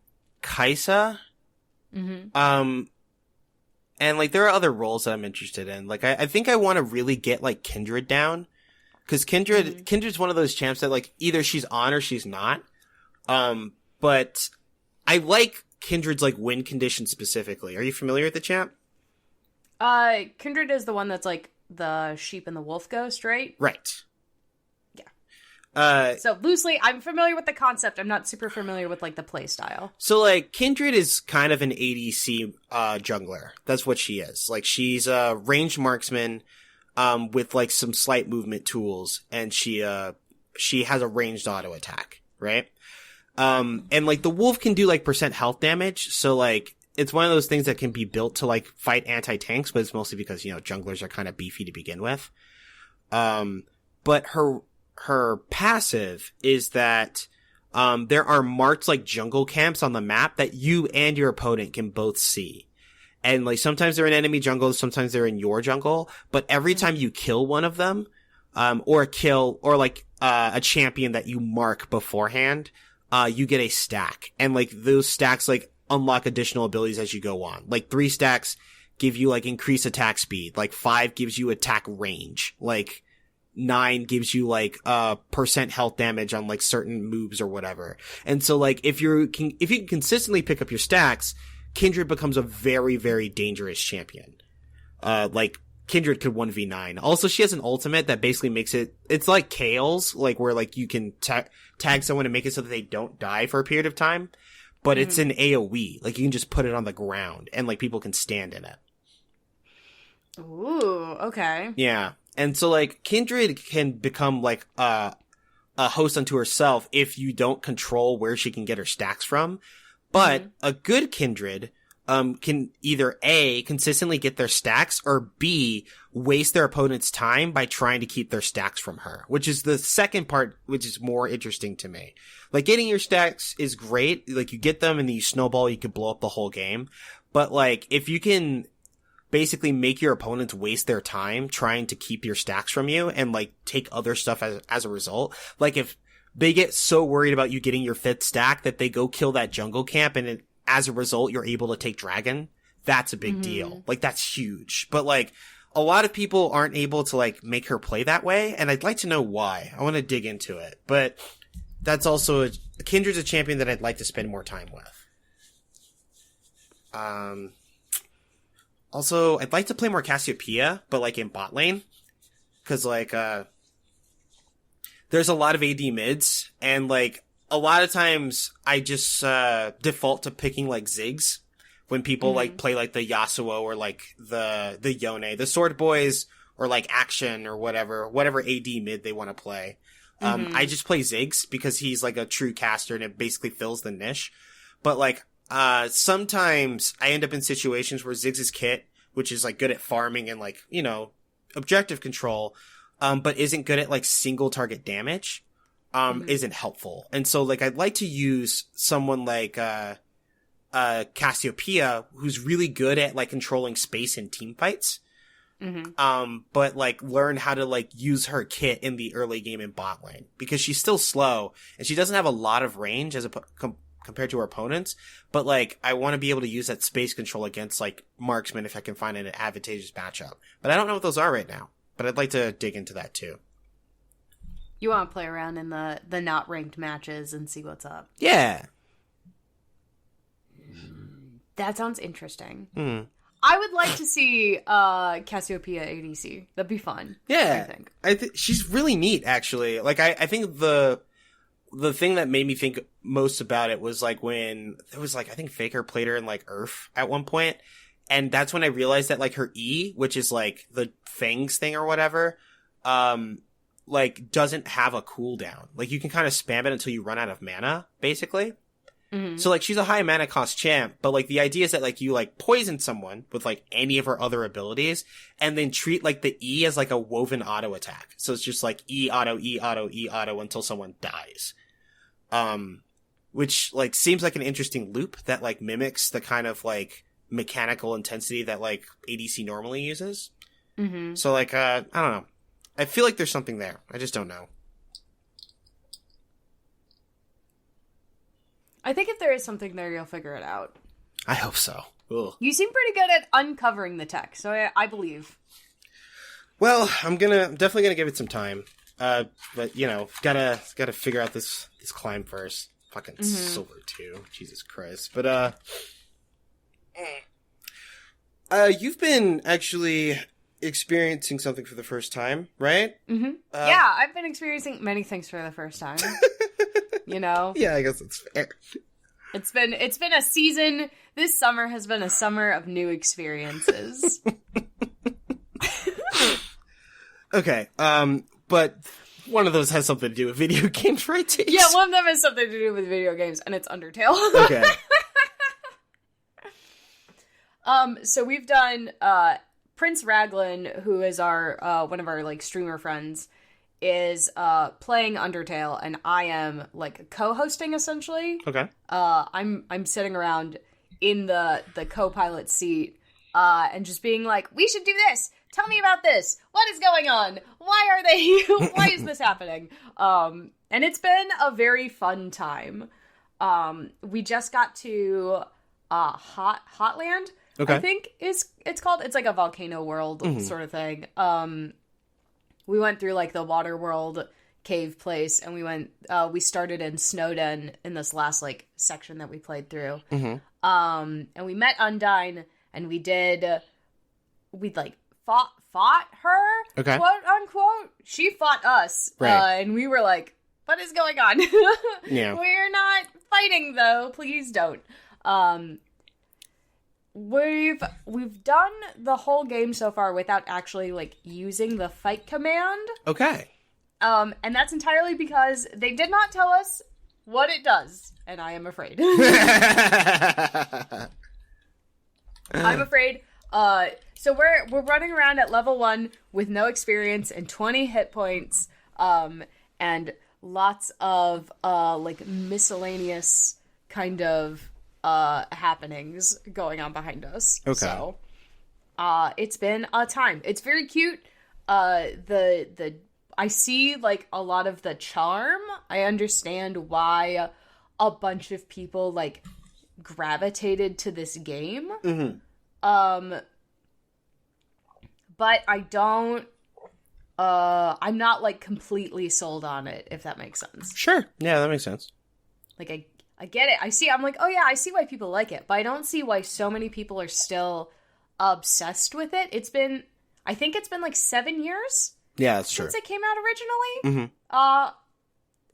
Kai'Sa. And like there are other roles that I'm interested in. Like I think I want to really get like Kindred down, because Kindred's one of those champs that like either she's on or she's not. But I like Kindred's like win condition specifically. Are you familiar with the champ? Kindred is the one that's like the sheep and the wolf ghost, right? Right. So loosely, I'm familiar with the concept. I'm not super familiar with like the play style. So like Kindred is kind of an ADC jungler. That's what she is. Like she's a ranged marksman with like some slight movement tools, and she has a ranged auto attack, right? And like the wolf can do like % health damage. So like it's one of those things that can be built to like fight anti-tanks, but it's mostly because, you know, junglers are kind of beefy to begin with. But her passive is that there are marked like jungle camps on the map that you and your opponent can both see. And like sometimes they're in enemy jungle, sometimes they're in your jungle, but every time you kill one of them, or a champion that you mark beforehand, you get a stack. And like those stacks like unlock additional abilities as you go on. Like 3 stacks give you like increased attack speed, like 5 gives you attack range, like 9 gives you like % health damage on like certain moves or whatever. And so like if you can consistently pick up your stacks, Kindred becomes a very, very dangerous champion. Like Kindred could 1v9. Also, she has an ultimate that basically makes it's like Kael's, like where like you can tag someone and make it so that they don't die for a period of time, but it's an AoE. Like you can just put it on the ground and like people can stand in it. Ooh, okay. Yeah. And so, like, Kindred can become, like, a host unto herself if you don't control where she can get her stacks from. But a good Kindred can either A, consistently get their stacks, or B, waste their opponent's time by trying to keep their stacks from her, which is the second part, which is more interesting to me. Like, getting your stacks is great. Like, you get them and then you snowball, you can blow up the whole game. But, like, if you can basically make your opponents waste their time trying to keep your stacks from you and, like, take other stuff as a result, like, if they get so worried about you getting your 5th stack that they go kill that jungle camp and as a result you're able to take dragon, that's a big deal. Like, that's huge. But, like, a lot of people aren't able to, like, make her play that way, and I'd like to know why. I want to dig into it. But that's also Kindred's a champion that I'd like to spend more time with. Also, I'd like to play more Cassiopeia, but, like, in bot lane. Cause, like, there's a lot of AD mids, and, like, a lot of times I just, default to picking, like, Ziggs when people, like, play, like, the Yasuo or, like, the Yone, the Sword Boys, or, like, Action or whatever AD mid they want to play. I just play Ziggs because he's, like, a true caster and it basically fills the niche. But, like, sometimes I end up in situations where Ziggs' kit, which is, like, good at farming and, like, you know, objective control, but isn't good at, like, single target damage, isn't helpful. And so, like, I'd like to use someone like, Cassiopeia, who's really good at, like, controlling space in team fights. But, like, learn how to, like, use her kit in the early game in bot lane. Because she's still slow, and she doesn't have a lot of range as compared to her opponents. But, like, I want to be able to use that space control against, like, marksmen if I can find an advantageous matchup. But I don't know what those are right now. But I'd like to dig into that, too. You want to play around in the not ranked matches and see what's up. Yeah. That sounds interesting. I would like to see Cassiopeia ADC. That'd be fun. Yeah. I think she's really neat, actually. Like, I think the thing that made me think most about it was, like, when it was, like, I think Faker played her in, like, Earth at one point. And that's when I realized that, like, her E, which is, like, the Fangs thing or whatever, like, doesn't have a cooldown. Like, you can kind of spam it until you run out of mana, basically. So, like, she's a high mana cost champ, but, like, the idea is that, like, you, like, poison someone with, like, any of her other abilities, and then treat, like, the E as, like, a woven auto attack. So it's just, like, E auto, E auto, E auto until someone dies. Which, like, seems like an interesting loop that, like, mimics the kind of, like, mechanical intensity that, like, ADC normally uses. So, like, I don't know. I feel like there's something there. I just don't know. I think if there is something there, you'll figure it out. I hope so. Ugh. You seem pretty good at uncovering the tech, so I believe. Well, I'm definitely gonna give it some time. But, you know, gotta figure out this climb first. Fucking silver too. Jesus Christ. But, you've been actually experiencing something for the first time, right? Yeah, I've been experiencing many things for the first time. You know? Yeah, I guess it's fair. It's been a season. This summer has been a summer of new experiences. Okay, but one of those has something to do with video games, right, Tiggs? Yeah, one of them has something to do with video games, and it's Undertale. Okay. So we've done, Prince Raglan, who is our, one of our, like, streamer friends, is, playing Undertale, and I am, like, co-hosting, essentially. Okay. I'm sitting around in the co-pilot seat, and just being like, we should do this! Tell me about this! What is going on? Why is this happening? And it's been a very fun time. We just got to, Hotland, okay. I think it's called. It's like a volcano world sort of thing. We went through, like, the water world cave place, and we started in Snowden in this last, like, section that we played through. And we met Undyne, and we like fought her, okay, quote unquote. She fought us, right. And we were like, what is going on? Yeah. We're not fighting, though. Please don't. We've done the whole game so far without actually, like, using the fight command. Okay. And that's entirely because they did not tell us what it does, and I am afraid. I'm afraid. So we're running around at level 1 with no experience and 20 hit points, and lots of like miscellaneous kind of happenings going on behind us. Okay. So it's been a time. It's very cute. The I see like a lot of the charm. I understand why a bunch of people like gravitated to this game. But I don't, I'm not, like, completely sold on it, if that makes sense. Sure. Yeah, that makes sense. Like, I get it. I'm like, oh yeah, I see why people like it, but I don't see why so many people are still obsessed with it. I think it's been, like, 7 years? Yeah, that's true. Since it came out originally? Mm-hmm.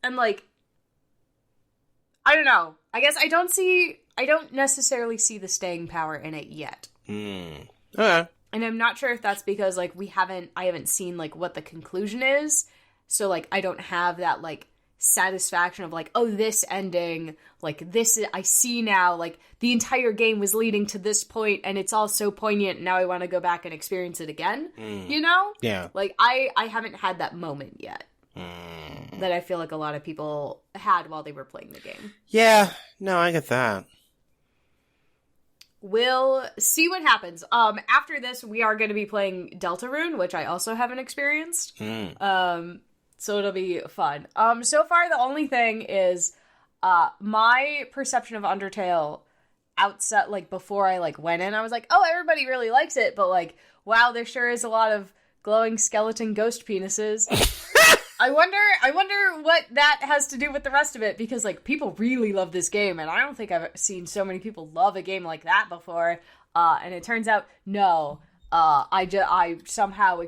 And, like, I don't know. I guess I don't necessarily see the staying power in it yet. Okay. And I'm not sure if that's because, like, I haven't seen, like, what the conclusion is. So, like, I don't have that, like, satisfaction of, like, oh, this ending, like, this, I see now, like, the entire game was leading to this point, and it's all so poignant, and now I want to go back and experience it again, you know? Yeah. Like, I haven't had that moment yet. That I feel like a lot of people had while they were playing the game. Yeah. No, I get that. We'll see what happens. After this, we are going to be playing Deltarune, which I also haven't experienced. So it'll be fun. So far, the only thing is, my perception of Undertale outside, like, before I, like, went in, I was like, oh, everybody really likes it, but, like, wow, there sure is a lot of glowing skeleton ghost penises. I wonder what that has to do with the rest of it, because, like, people really love this game, and I don't think I've seen so many people love a game like that before, and it turns out, no, I somehow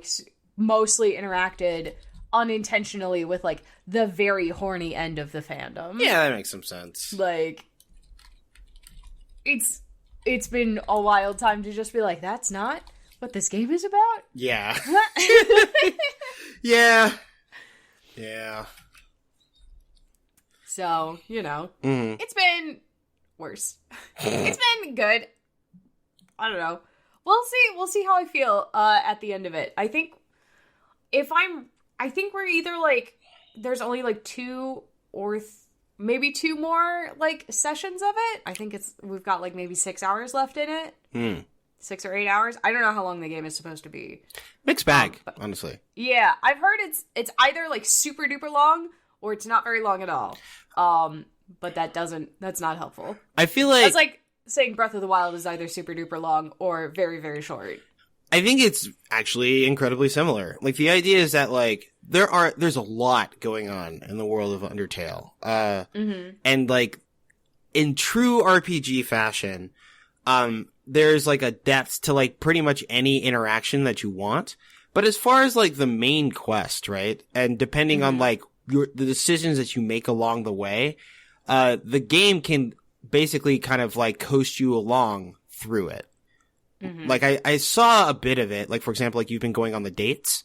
mostly interacted unintentionally with, like, the very horny end of the fandom. Yeah, that makes some sense. Like, it's been a wild time to just be like, that's not what this game is about? Yeah. Yeah. Yeah. So, you know, It's been worse. It's been good. I don't know. We'll see how I feel at the end of it. I think we're either like, there's only like 2 or maybe 2 more like sessions of it. I think we've got like maybe 6 hours left in it. 6 or 8 hours. I don't know how long the game is supposed to be. Mixed bag, honestly. Yeah, I've heard it's either like super duper long or it's not very long at all. But that's not helpful. I feel like it's like saying Breath of the Wild is either super duper long or very, very short. I think it's actually incredibly similar. Like, the idea is that, like, there's a lot going on in the world of Undertale. And, like, in true RPG fashion, there's, like, a depth to, like, pretty much any interaction that you want. But as far as, like, the main quest, right? And depending on, like, the decisions that you make along the way, the game can basically kind of, like, coast you along through it. Like, I saw a bit of it. Like, for example, like, you've been going on the dates.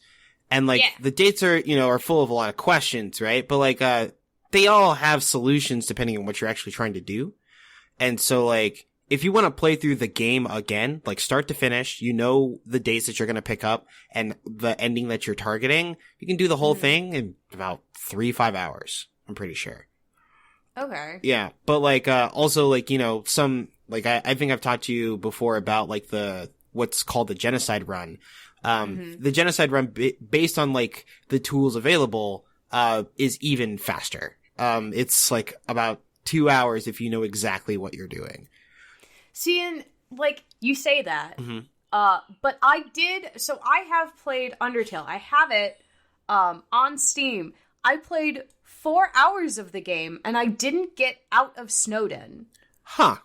And, like, the dates are full of a lot of questions, right? But, like, they all have solutions depending on what you're actually trying to do. And so, like, if you want to play through the game again, like, start to finish, you know the dates that you're going to pick up and the ending that you're targeting, you can do the whole thing in about 3-5 hours. I'm pretty sure. Okay. Yeah. But, like, also, like, some, like, I think I've talked to you before about, like, what's called the genocide run. The genocide run, based on, like, the tools available, is even faster. It's, like, about 2 hours if you know exactly what you're doing. See, and, like, you say that, but I have played Undertale. I have it, on Steam. I played 4 hours of the game, and I didn't get out of Snowden. Huh.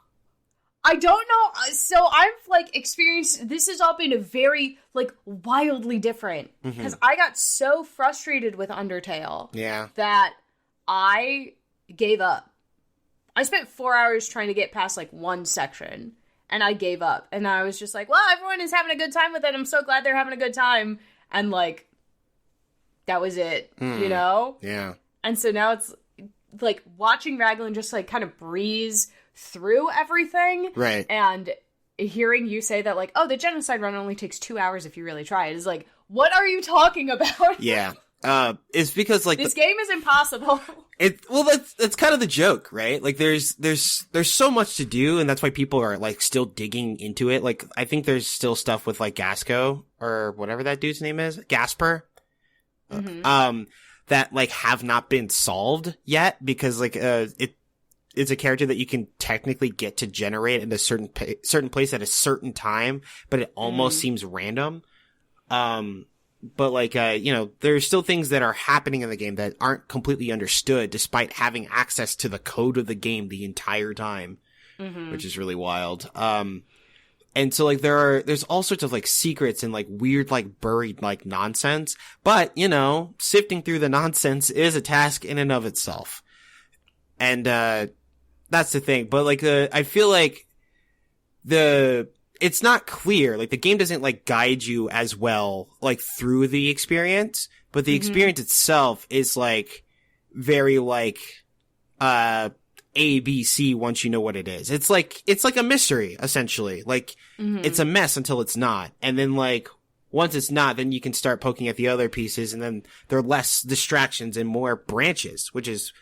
I don't know, so I've, like, experienced, this has all been a very, like, wildly different, because I got so frustrated with Undertale that I gave up. I spent 4 hours trying to get past, like, one section, and I gave up. And I was just like, well, everyone is having a good time with it. I'm so glad they're having a good time. And, like, that was it, you know? Yeah. And so now it's, like, watching Raglan just, like, kind of breeze through everything. Right. And hearing you say that, like, oh, the genocide run only takes 2 hours if you really try it, is like, what are you talking about? Yeah. It's because like this game is impossible. That's kind of the joke, right? Like there's so much to do, and that's why people are like still digging into it. Like I think there's still stuff with like Gasco or whatever that dude's name is, Gasper. That like have not been solved yet because like it's a character that you can technically get to generate in a certain place at a certain time, but it almost seems random. But like, there's still things that are happening in the game that aren't completely understood despite having access to the code of the game the entire time, which is really wild. And so like there's all sorts of like secrets and like weird, like buried, like nonsense, but sifting through the nonsense is a task in and of itself. And, that's the thing. But like, I feel like it's not clear. Like the game doesn't like guide you as well, like through the experience, but the experience itself is like very like, A, B, C once you know what it is. It's like a mystery, essentially. Like, it's a mess until it's not. And then like, once it's not, then you can start poking at the other pieces and then there are less distractions and more branches, which is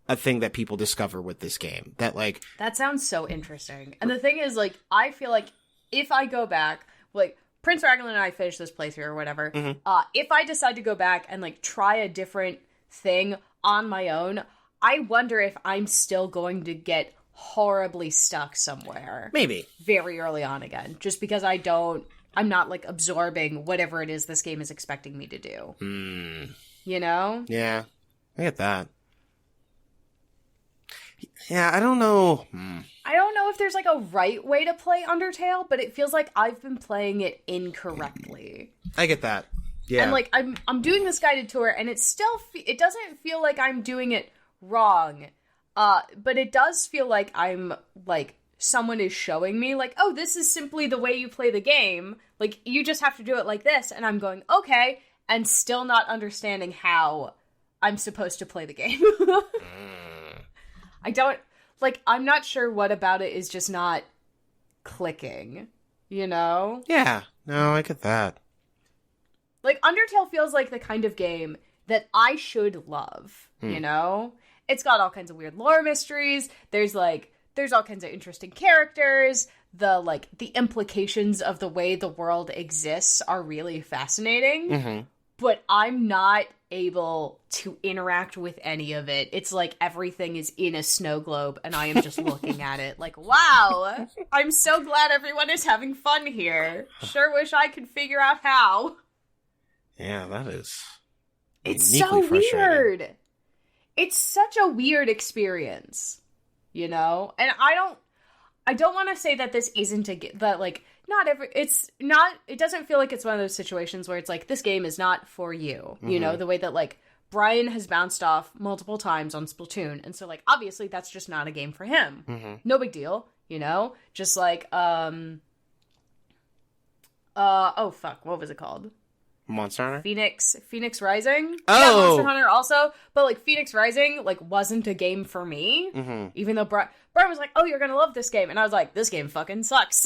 a thing that people discover with this game. That sounds so interesting. And the thing is, like, I feel like if I go back, like, Prince Raglan and I finished this playthrough or whatever, if I decide to go back and, like, try a different thing on my own, I wonder if I'm still going to get horribly stuck somewhere. Maybe. Very early on again. Just because I'm not, like, absorbing whatever it is this game is expecting me to do. You know? Yeah. I get that. Yeah, I don't know. I don't know if there's like a right way to play Undertale, but it feels like I've been playing it incorrectly. I get that. Yeah. And like I'm doing this guided tour and it doesn't feel like I'm doing it wrong. But it does feel like I'm like someone is showing me like, "Oh, this is simply the way you play the game. Like you just have to do it like this." And I'm going, "Okay," and still not understanding how I'm supposed to play the game. I'm not sure what about it is just not clicking, you know? Yeah, no, I get that. Like, Undertale feels like the kind of game that I should love, you know? It's got all kinds of weird lore mysteries, there's all kinds of interesting characters, the implications of the way the world exists are really fascinating, but I'm not able to interact with any of it. It's like everything is in a snow globe and I am just looking at it like, wow, I'm so glad everyone is having fun here. Sure wish I could figure out how. Yeah, that is It's so weird. It's such a weird experience, you know? And I don't want to say that this isn't it doesn't feel like it's one of those situations where it's like, this game is not for you, you know, the way that like Brian has bounced off multiple times on Splatoon. And so like, obviously that's just not a game for him. No big deal, you know, just like, oh fuck, what was it called? Monster Hunter? Phoenix Rising? Oh! Yeah, Monster Hunter also. But, like, Phoenix Rising, like, wasn't a game for me. Even though Brian was like, oh, you're gonna love this game. And I was like, this game fucking sucks.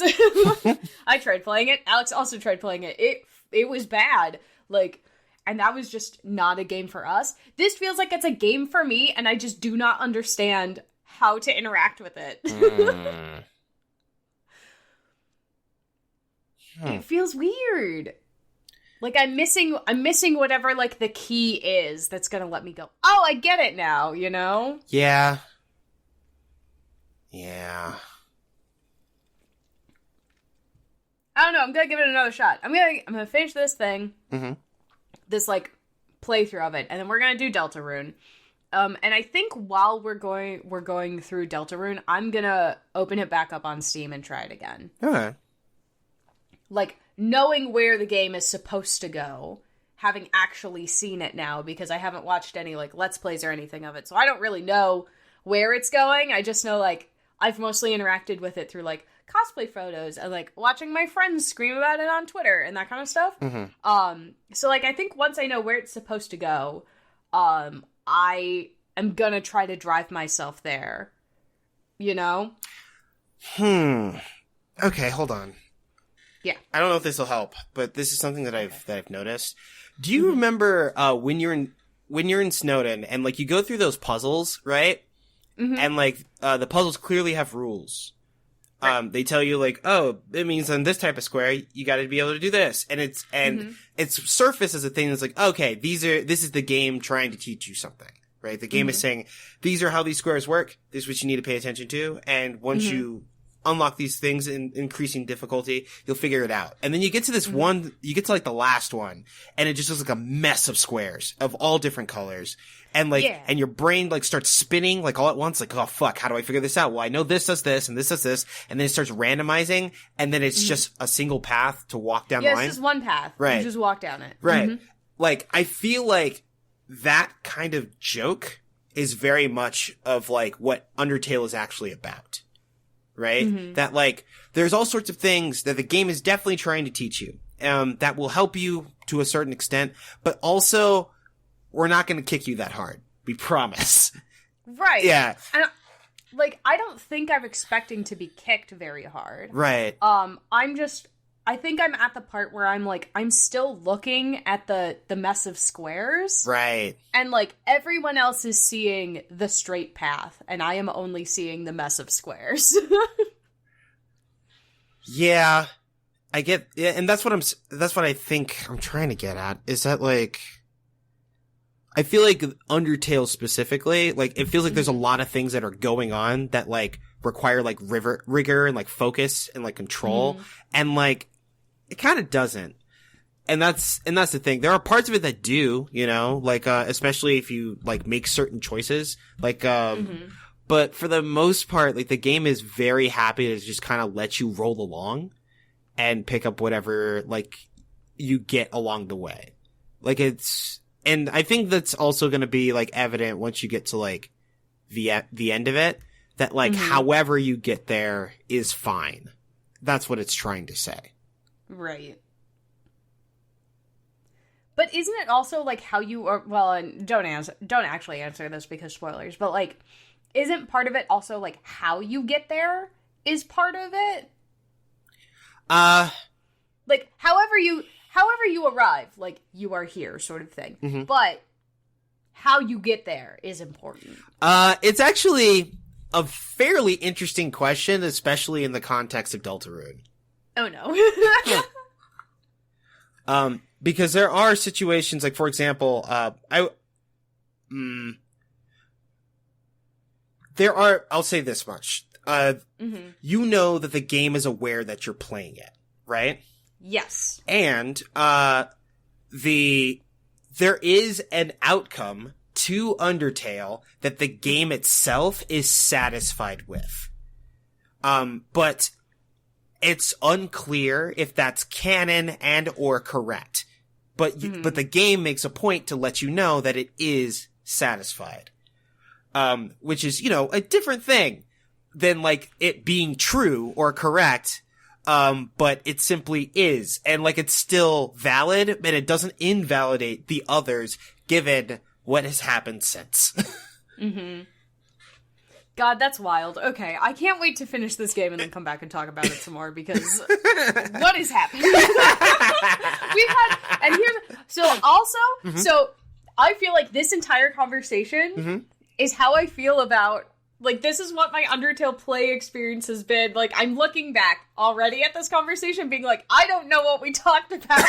I tried playing it. Alex also tried playing it. It was bad. Like, and that was just not a game for us. This feels like it's a game for me, and I just do not understand how to interact with it. It feels weird. Like, I'm missing whatever, like, the key is that's gonna let me go, oh, I get it now, you know? Yeah. I don't know, I'm gonna give it another shot. I'm gonna finish this thing. This, like, playthrough of it, and then we're gonna do Deltarune. And I think while we're going through Deltarune, I'm gonna open it back up on Steam and try it again. Okay. Like, knowing where the game is supposed to go, having actually seen it now, because I haven't watched any, like, Let's Plays or anything of it, so I don't really know where it's going. I just know, like, I've mostly interacted with it through, like, cosplay photos and, like, watching my friends scream about it on Twitter and that kind of stuff. So, like, I think once I know where it's supposed to go, I am gonna try to drive myself there. You know? Okay, hold on. Yeah. I don't know if this will help, but this is something that I've noticed. Do you remember when you're in Snowdin and like you go through those puzzles, right? Mm-hmm. And like the puzzles clearly have rules. Right. They tell you like, oh, it means on this type of square you got to be able to do this, and it's surface as a thing that's like, okay, this is the game trying to teach you something, right? The game is saying these are how these squares work. This is what you need to pay attention to, and once you unlock these things in increasing difficulty, you'll figure it out. And then you get to this one, you get to like the last one, and it just looks like a mess of squares of all different colors. And like, and your brain like starts spinning like all at once, like, oh fuck, how do I figure this out? Well, I know this does this and this does this, and then it starts randomizing, and then it's just a single path to walk down the line. Yeah, it's just one path. Right. You just walk down it. Right. Mm-hmm. Like, I feel like that kind of joke is very much of like what Undertale is actually about. Right? That like, there's all sorts of things that the game is definitely trying to teach you, that will help you to a certain extent, but also, we're not going to kick you that hard. We promise. Right. Yeah. And, like, I don't think I'm expecting to be kicked very hard. Right. I think I'm at the part where I'm like, I'm still looking at the mess of squares. Right. And like, everyone else is seeing the straight path, and I am only seeing the mess of squares. Yeah. I get, yeah, and that's what I think I'm trying to get at, is that like, I feel like Undertale specifically, like, it feels like there's a lot of things that are going on that like require like rigor and like focus and like control. And like, it kind of doesn't. And that's the thing. There are parts of it that do, you know, like, especially if you like make certain choices, like, but for the most part, like the game is very happy to just kind of let you roll along and pick up whatever like you get along the way. Like and I think that's also going to be like evident once you get to like the end of it, that like however you get there is fine. That's what it's trying to say. Right. But isn't it also like how you are, well, and don't actually answer this because spoilers, but like, isn't part of it also like how you get there is part of it? Like however you arrive, like you are here sort of thing. But how you get there is important. It's actually a fairly interesting question, especially in the context of Deltarune. Oh no. Because there are situations, like, for example, I'll say this much. You know that the game is aware that you're playing it, right? Yes. And, there is an outcome to Undertale that the game itself is satisfied with. But it's unclear if that's canon and or correct. But but the game makes a point to let you know that it is satisfied. Which is, you know, a different thing than like it being true or correct. But it simply is. And like it's still valid, and it doesn't invalidate the others given what has happened since. God, that's wild. Okay, I can't wait to finish this game and then come back and talk about it some more, because what is happening? So I feel like this entire conversation is how I feel about, like, this is what my Undertale play experience has been. Like, I'm looking back already at this conversation being like, I don't know what we talked about.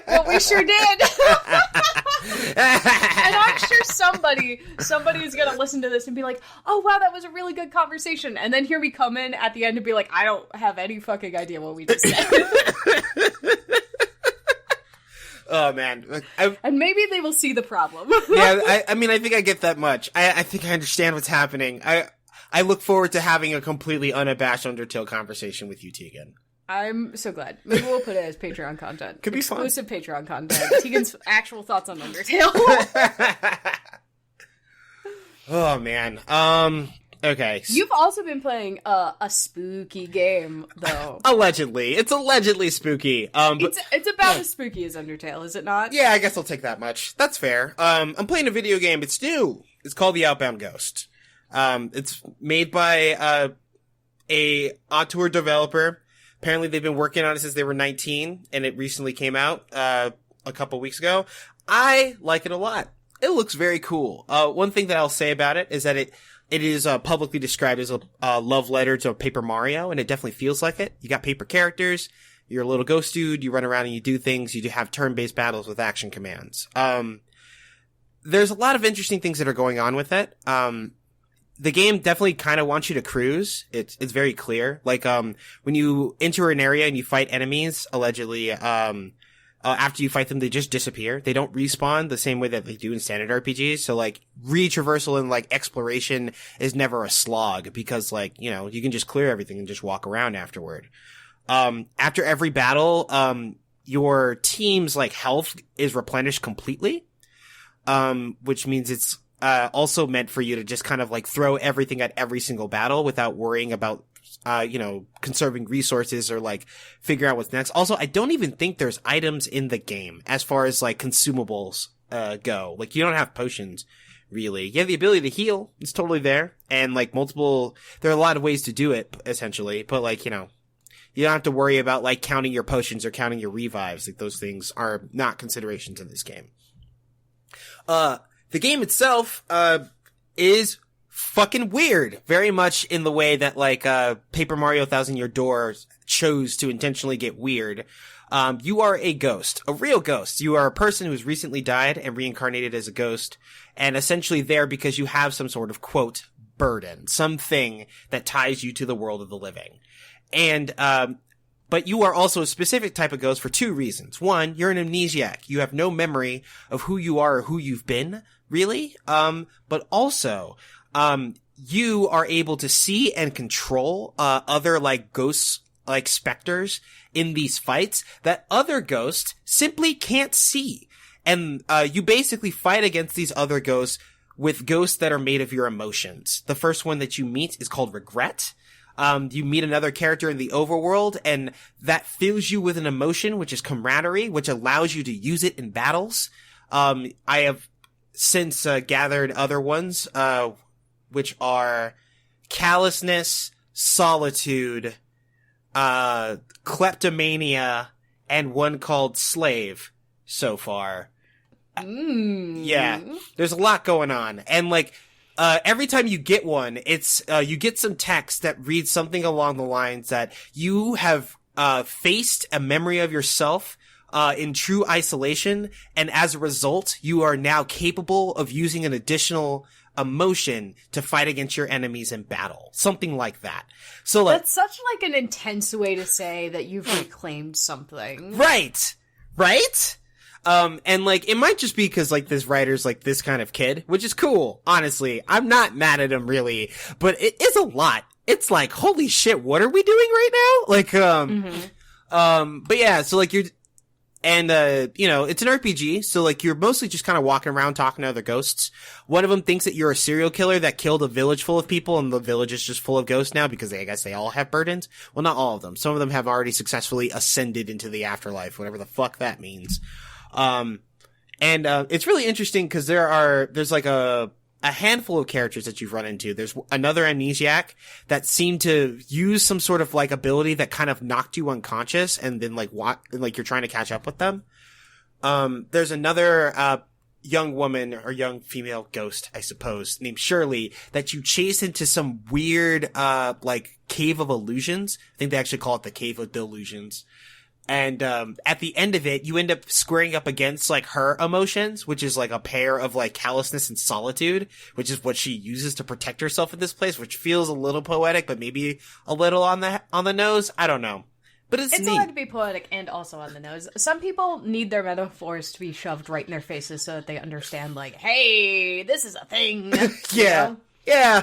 But we sure did. And I'm sure somebody is gonna listen to this and be like, oh wow, that was a really good conversation. And then here we come in at the end and be like, I don't have any fucking idea what we just said. Oh man. And maybe they will see the problem. Yeah, I mean, I think I get that much. I think I understand what's happening. I look forward to having a completely unabashed Undertale conversation with you, Tegan. I'm so glad. Maybe we'll put it as Patreon content. Could be fun. Exclusive Patreon content. Tegan's actual thoughts on Undertale. Oh man. Okay. You've also been playing a spooky game, though. Allegedly. It's allegedly spooky. But it's about as spooky as Undertale, is it not? yeah, I guess I'll take that much. That's fair. I'm playing a video game. It's new. It's called The Outbound Ghost. It's made by a auteur developer. Apparently they've been working on it since they were 19, and it recently came out a couple weeks ago. I like it a lot. It looks very cool. One thing that I'll say about it is that it is publicly described as a love letter to Paper Mario, and it definitely feels like it. You got paper characters, you're a little ghost dude, you run around and you do things, you do have turn-based battles with action commands. There's a lot of interesting things that are going on with it. The game definitely kind of wants you to cruise. It's very clear. Like, when you enter an area and you fight enemies, allegedly, after you fight them, they just disappear. They don't respawn the same way that they do in standard RPGs. So, like, retraversal and, like, exploration is never a slog because, like, you know, you can just clear everything and just walk around afterward. After every battle, your team's, like, health is replenished completely. Which means it's, also meant for you to just kind of, like, throw everything at every single battle without worrying about conserving resources or like figuring out what's next. Also, I don't even think there's items in the game as far as like consumables go. Like, you don't have potions really. You have the ability to heal. It's totally there. And like there are a lot of ways to do it essentially, but like, you know, you don't have to worry about like counting your potions or counting your revives. Like, those things are not considerations in this game. The game itself, is fucking weird. Very much in the way that, like, Paper Mario Thousand Year Door chose to intentionally get weird. You are a ghost. A real ghost. You are a person who's recently died and reincarnated as a ghost, and essentially there because you have some sort of, quote, burden. Something that ties you to the world of the living. And, but you are also a specific type of ghost for two reasons. One, you're an amnesiac. You have no memory of who you are or who you've been, really. But also, you are able to see and control, other, like, ghosts, like specters in these fights that other ghosts simply can't see. And, you basically fight against these other ghosts with ghosts that are made of your emotions. The first one that you meet is called Regret. You meet another character in the overworld, and that fills you with an emotion, which is camaraderie, which allows you to use it in battles. I have since, gathered other ones, which are callousness, solitude, kleptomania, and one called slave so far. Yeah, there's a lot going on. And like, every time you get one, it's, you get some text that reads something along the lines that you have, faced a memory of yourself, in true isolation, and as a result, you are now capable of using an additional emotion to fight against your enemies in battle. Something like that. So like, that's such like an intense way to say that you've reclaimed something. Right? Right? And like, it might just be because like this writer's like this kind of kid, which is cool. Honestly, I'm not mad at him really, but it is a lot. It's like, holy shit, what are we doing right now? Like, but yeah, so like and, you know, it's an RPG, so, like, you're mostly just kind of walking around talking to other ghosts. One of them thinks that you're a serial killer that killed a village full of people, and the village is just full of ghosts now, because I guess they all have burdens. Well, not all of them. Some of them have already successfully ascended into the afterlife, whatever the fuck that means. It's really interesting, because there's, like, a handful of characters that you've run into. There's another amnesiac that seemed to use some sort of like ability that kind of knocked you unconscious, and then like you're trying to catch up with them. There's another young woman or young female ghost, I suppose, named Shirley, that you chase into some weird like cave of illusions. I think they actually call it the Cave of Delusions. And, at the end of it, you end up squaring up against, like, her emotions, which is, like, a pair of, like, callousness and solitude, which is what she uses to protect herself in this place, which feels a little poetic, but maybe a little on the nose. I don't know. But it's neat. Allowed to be poetic and also on the nose. Some people need their metaphors to be shoved right in their faces so that they understand, like, hey, this is a thing. Yeah. You know? Yeah.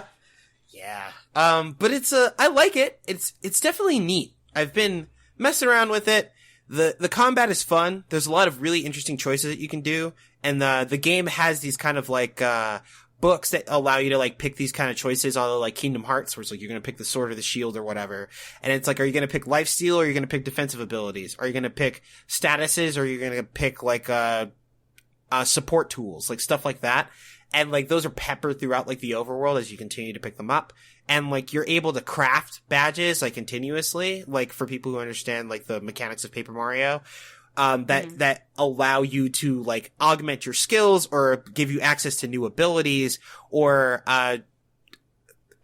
Yeah. But I like it. It's definitely neat. I've been messing around with it. The combat is fun. There's a lot of really interesting choices that you can do. And the game has these kind of like, books that allow you to like pick these kind of choices, although like Kingdom Hearts, where it's like you're going to pick the sword or the shield or whatever. And it's like, are you going to pick lifesteal or are you going to pick defensive abilities? Are you going to pick statuses or are you going to pick like, support tools, like stuff like that. And like those are peppered throughout like the overworld as you continue to pick them up. And like you're able to craft badges like continuously, like for people who understand like the mechanics of Paper Mario, that allow you to like augment your skills or give you access to new abilities or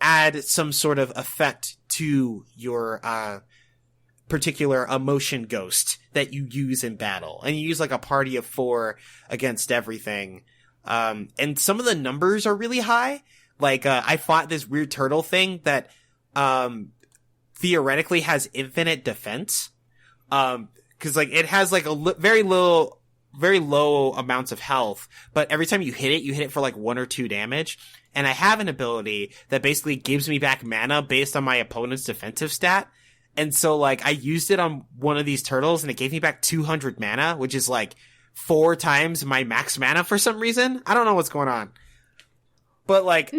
add some sort of effect to your particular emotion ghost that you use in battle. And you use like a party of 4 against everything. And some of the numbers are really high. Like, I fought this weird turtle thing that, theoretically has infinite defense. Cause like it has like very low amounts of health, but every time you hit it for like 1 or 2 damage. And I have an ability that basically gives me back mana based on my opponent's defensive stat. And so like I used it on one of these turtles and it gave me back 200 mana, which is like 4 times my max mana for some reason. I don't know what's going on. But like,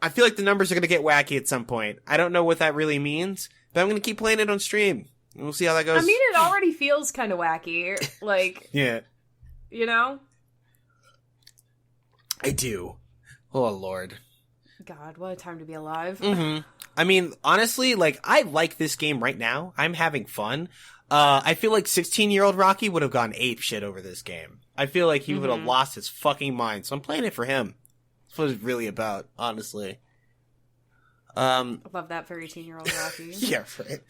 I feel like the numbers are going to get wacky at some point. I don't know what that really means, but I'm going to keep playing it on stream. And we'll see how that goes. I mean, it already feels kind of wacky. Like, yeah. You know? I do. Oh, Lord. God, what a time to be alive. Mm-hmm. I mean, honestly, like, I like this game right now. I'm having fun. I feel like 16-year-old Rocky would have gone ape shit over this game. I feel like he would have lost his fucking mind. So I'm playing it for him. That's what it's really about, honestly. I love that for 18-year-old Rocky. Yeah, right.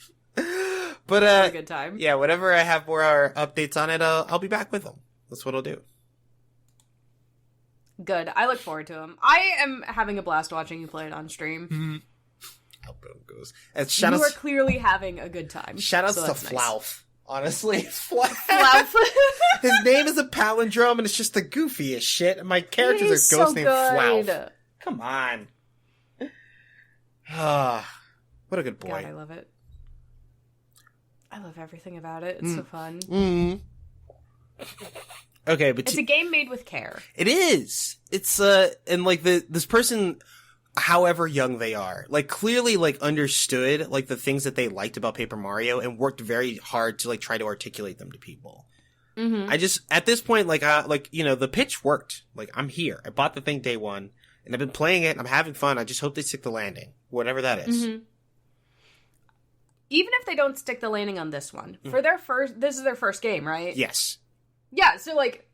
But, a good time. Yeah, whenever I have more updates on it, I'll be back with them. That's what I'll do. Good. I look forward to them. I am having a blast watching you play it on stream. Mm-hmm. How it goes. You are clearly having a good time. Shoutouts to Flauth. Honestly, Flauth. His name is a palindrome, and it's just the goofiest shit. And my character's a ghost named Flauth. Come on. What a good boy. God, I love it. I love everything about it. It's so fun. Mm. Okay, but it's a game made with care. It is. It's and like this person, however young they are, like clearly like understood like the things that they liked about Paper Mario and worked very hard to like try to articulate them to people. Mm-hmm. I just at this point like you know the pitch worked. Like I'm here. I bought the thing day one and I've been playing it. And I'm having fun. I just hope they stick the landing, whatever that is. Mm-hmm. Even if they don't stick the landing on this one, for this is their first game, right? Yes. Yeah, so like,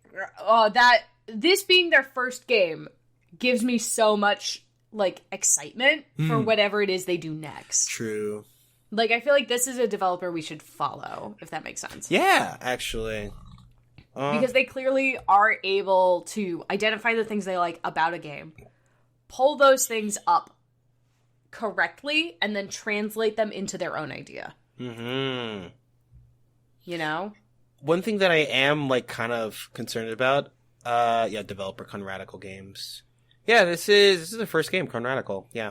this being their first game gives me so much, like, excitement for whatever it is they do next. True. Like, I feel like this is a developer we should follow, if that makes sense. Yeah, actually. Because they clearly are able to identify the things they like about a game, pull those things up correctly, and then translate them into their own idea. Mm-hmm. You know? One thing that I am, like, kind of concerned about, developer Conradical Games. Yeah, this is the first game, Conradical. Yeah.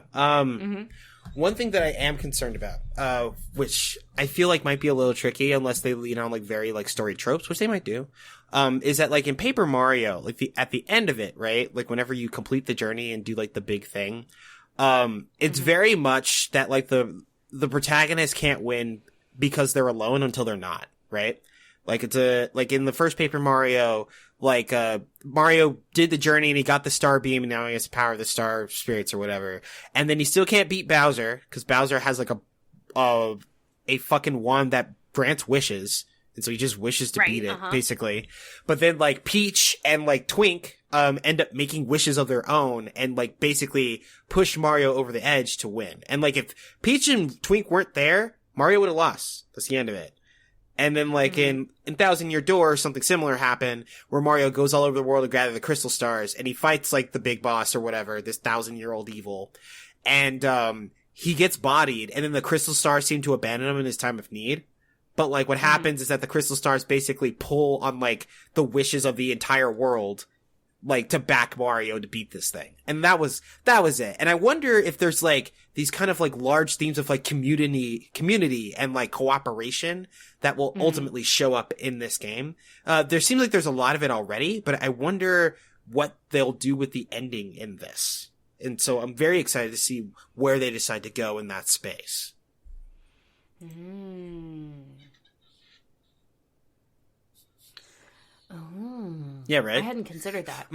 One thing that I am concerned about, which I feel like might be a little tricky unless they lean on, like, very, like, story tropes, which they might do, is that, like, in Paper Mario, like, at the end of it, right? Like, whenever you complete the journey and do, like, the big thing, it's very much that, like, the protagonist can't win because they're alone until they're not, right? Like like in the first Paper Mario, like, Mario did the journey and he got the star beam and now he has the power of the star spirits or whatever. And then he still can't beat Bowser because Bowser has like a fucking wand that grants wishes. And so he just wishes to beat it, basically. But then like Peach and like Twink, end up making wishes of their own and like basically push Mario over the edge to win. And like if Peach and Twink weren't there, Mario would have lost. That's the end of it. And then, like, in Thousand Year Door, something similar happened, where Mario goes all over the world to gather the crystal stars, and he fights, like, the big boss or whatever, this 1,000-year-old evil. And, he gets bodied, and then the crystal stars seem to abandon him in his time of need. But, like, what happens is that the crystal stars basically pull on, like, the wishes of the entire world, like, to back Mario to beat this thing. And that was it. And I wonder if there's, like, these kind of, like, large themes of, like, community and, like, cooperation that will ultimately show up in this game. There seems like there's a lot of it already, but I wonder what they'll do with the ending in this. And so I'm very excited to see where they decide to go in that space. Oh. Yeah, right? I hadn't considered that.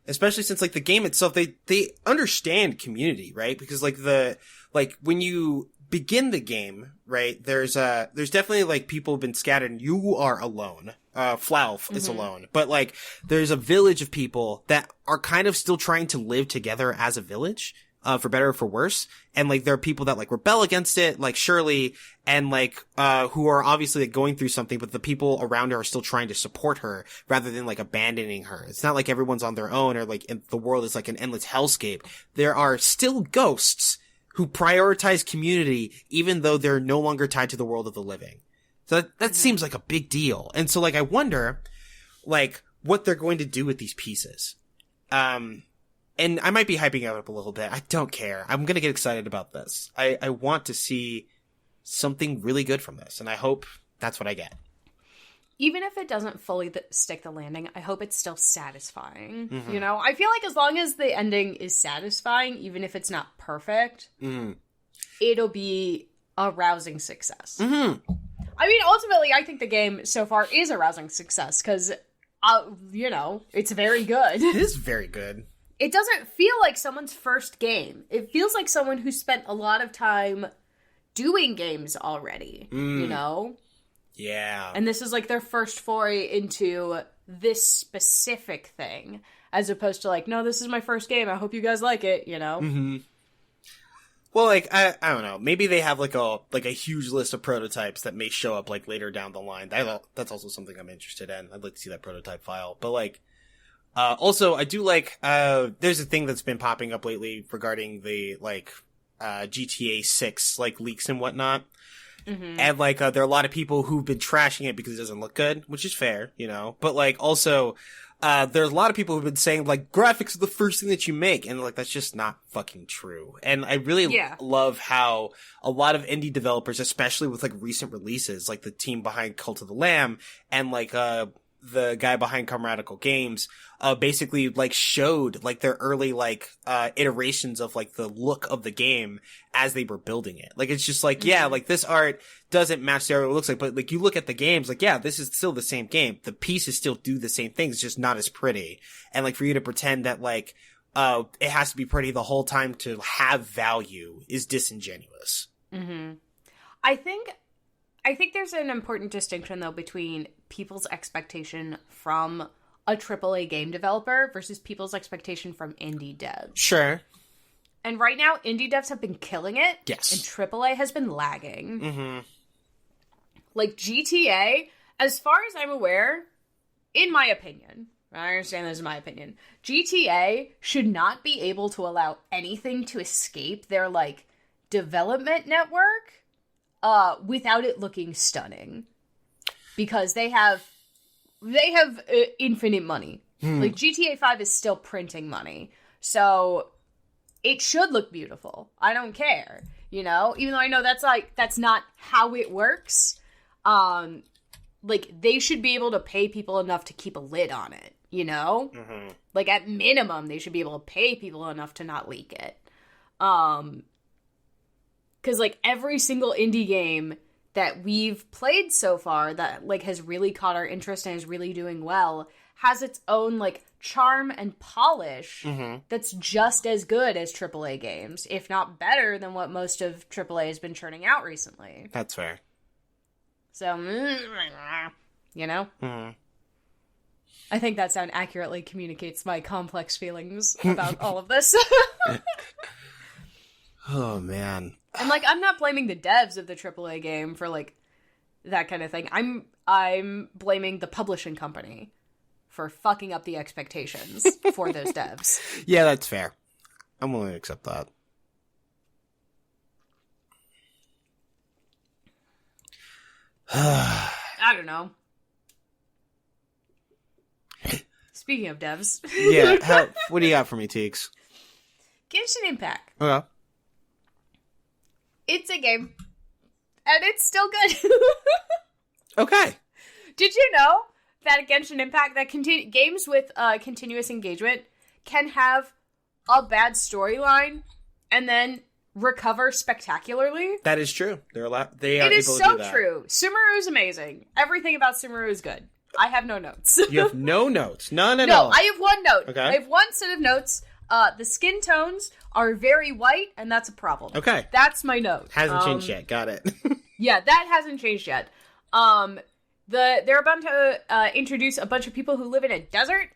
Especially since, like, the game itself, they understand community, right? Because, like, when you begin the game, right, there's definitely, like, people have been scattered and you are alone. Flauf is alone. But, like, there's a village of people that are kind of still trying to live together as a village. For better or for worse. And, like, there are people that, like, rebel against it, like Shirley, and, like, who are obviously, like, going through something, but the people around her are still trying to support her rather than, like, abandoning her. It's not like everyone's on their own or, like, the world is, like, an endless hellscape. There are still ghosts who prioritize community even though they're no longer tied to the world of the living. So that seems like a big deal. And so, like, I wonder, like, what they're going to do with these pieces. And I might be hyping it up a little bit. I don't care. I'm going to get excited about this. I want to see something really good from this, and I hope that's what I get. Even if it doesn't fully stick the landing, I hope it's still satisfying. You know? I feel like as long as the ending is satisfying, even if it's not perfect, it'll be a rousing success. I mean, ultimately, I think the game so far is a rousing success, because, you know, it's very good. It is very good. It doesn't feel like someone's first game. It feels like someone who spent a lot of time doing games already, you know? Yeah. And this is like their first foray into this specific thing, as opposed to like, no, this is my first game. I hope you guys like it, you know? Well, like, I don't know. Maybe they have like a huge list of prototypes that may show up like later down the line. That's also something I'm interested in. I'd like to see that prototype file. But like, also, I do like, there's a thing that's been popping up lately regarding the, like, GTA 6, like, leaks and whatnot. And, like, there are a lot of people who've been trashing it because it doesn't look good, which is fair, you know? But, like, also, there's a lot of people who've been saying, like, graphics are the first thing that you make, and, like, that's just not fucking true. And I really love how a lot of indie developers, especially with, like, recent releases, like the team behind Cult of the Lamb, and, like, the guy behind Comradical Games, basically, like, showed, like, their early, like, iterations of, like, the look of the game as they were building it. Like, it's just like, yeah, like, this art doesn't match the art it looks like, but, like, you look at the games, like, yeah, this is still the same game. The pieces still do the same things, just not as pretty. And, like, for you to pretend that, like, it has to be pretty the whole time to have value is disingenuous. I think there's an important distinction, though, between people's expectation from a AAA game developer versus people's expectation from indie devs. Sure. And right now, indie devs have been killing it. Yes. And AAA has been lagging. Like, GTA, as far as I'm aware, in my opinion, I understand this is my opinion, GTA should not be able to allow anything to escape their, like, development network without it looking stunning, because they have infinite money. Like, GTA 5 is still printing money, so it should look beautiful. I don't care, you know, even though I know that's not how it works. Like, they should be able to pay people enough to keep a lid on it, you know? Like, at minimum, they should be able to pay people enough to not leak it. Because, like, every single indie game that we've played so far that, like, has really caught our interest and is really doing well has its own, like, charm and polish that's just as good as AAA games, if not better than what most of AAA has been churning out recently. That's fair. So, you know? I think that sound accurately communicates my complex feelings about all of this. Oh, man. And, like, I'm not blaming the devs of the AAA game for, like, that kind of thing. I'm blaming the publishing company for fucking up the expectations for those devs. Yeah, that's fair. I'm willing to accept that. I don't know. Speaking of devs. Yeah, what do you got for me, Teeks? Genshin Impact. Okay. It's a game. And it's still good. Okay. Did you know that Genshin Impact, that games with continuous engagement can have a bad storyline and then recover spectacularly? That is true. They are it is able to so do that. true. Sumeru is amazing. Everything about Sumeru is good. I have no notes. You have no notes. None at No, all. I have one note. Okay. I have one set of notes. The skin tones are very white, and that's a problem. Okay. That's my note. Hasn't changed yet. Got it. Yeah, that hasn't changed yet. They're about to introduce a bunch of people who live in a desert.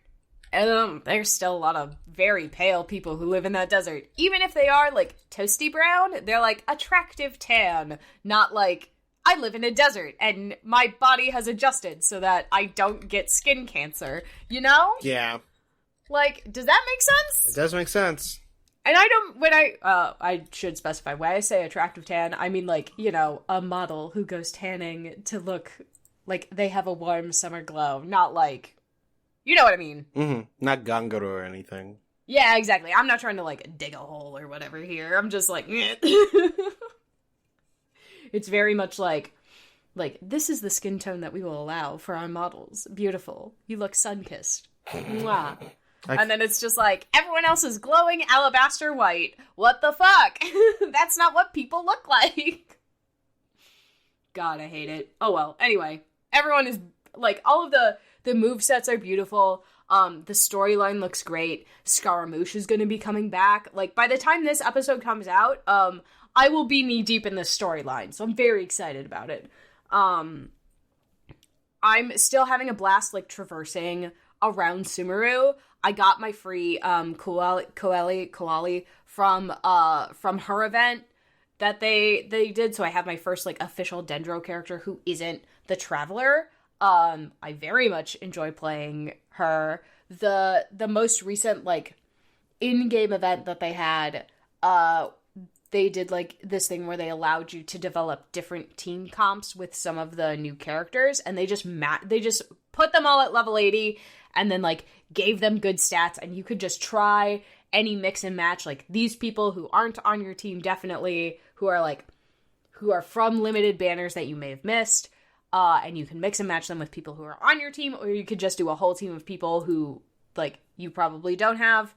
There's still a lot of very pale people who live in that desert. Even if they are, like, toasty brown, they're, like, attractive tan. Not like, I live in a desert, and my body has adjusted so that I don't get skin cancer. You know? Yeah. Like, does that make sense? It does make sense. And I should specify, when I say attractive tan, I mean, like, you know, a model who goes tanning to look like they have a warm summer glow. Not like, you know what I mean. Mm-hmm. Not Gangaro or anything. Yeah, exactly. I'm not trying to, like, dig a hole or whatever here. I'm just like, It's very much like, this is the skin tone that we will allow for our models. Beautiful. You look sun-kissed. Mwah. And then it's just like, everyone else is glowing alabaster white. What the fuck? That's not what people look like. God, I hate it. Oh well. Anyway, everyone is, like, all of the movesets are beautiful. The storyline looks great. Scaramouche is going to be coming back. Like, by the time this episode comes out, I will be knee-deep in this storyline, so I'm very excited about it. I'm still having a blast, like, traversing around Sumeru. I got my free koali from her event that they did, so I have my first, like, official Dendro character who isn't the Traveler. I very much enjoy playing her. The most recent, like, in-game event that they had, they did, like, this thing where they allowed you to develop different team comps with some of the new characters, and they just put them all at level 80, and then, like, gave them good stats, and you could just try any mix and match, like, these people who aren't on your team definitely, who are from limited banners that you may have missed, and you can mix and match them with people who are on your team, or you could just do a whole team of people who, like, you probably don't have,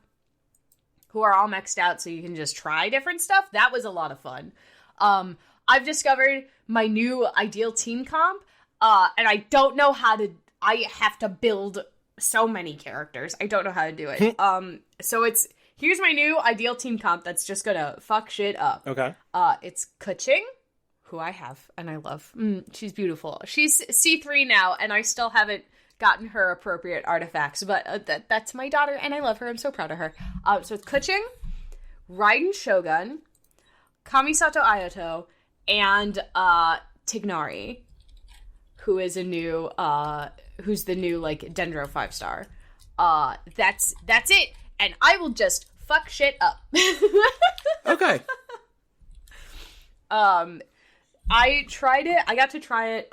who are all maxed out, so you can just try different stuff. That was a lot of fun. I've discovered my new ideal team comp, and I don't know I have to build so many characters. I don't know how to do it. So here's my new ideal team comp that's just gonna fuck shit up. Okay. It's Keqing, who I have and I love. She's beautiful. She's C3 now, and I still haven't gotten her appropriate artifacts, but that's my daughter, and I love her. I'm so proud of her. So it's Keqing, Raiden Shogun, Kamisato Ayato, and Tignari, who is who's the new, like, Dendro 5-star. That's it, and I will just fuck shit up. Okay. I tried it. I got to try it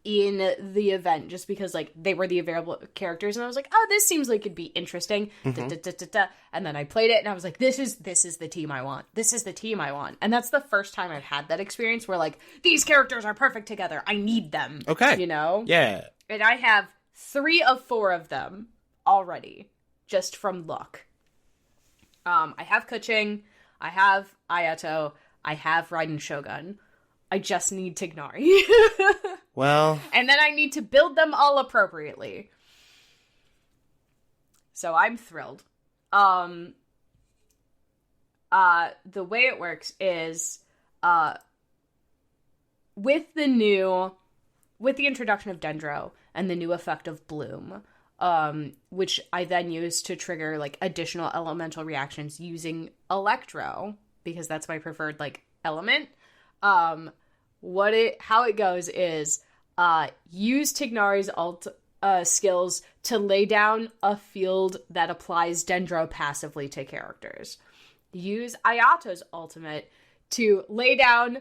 in the event just because, like, they were the available characters, and I was like, oh, this seems like it'd be interesting. Mm-hmm. And then I played it, and I was like, this is the team I want. This is the team I want. And that's the first time I've had that experience where, like, these characters are perfect together. I need them. Okay. You know? Yeah. And I have 3 of 4 of them already, just from luck. I have Keqing, I have Ayato, I have Raiden Shogun. I just need Tignari. Well. And then I need to build them all appropriately. So I'm thrilled. The way it works is, with the introduction of Dendro and the new effect of Bloom, which I then use to trigger, like, additional elemental reactions using Electro, because that's my preferred, like, element. How it goes is, use Tignari's skills to lay down a field that applies Dendro passively to characters. Use Ayato's ultimate to lay down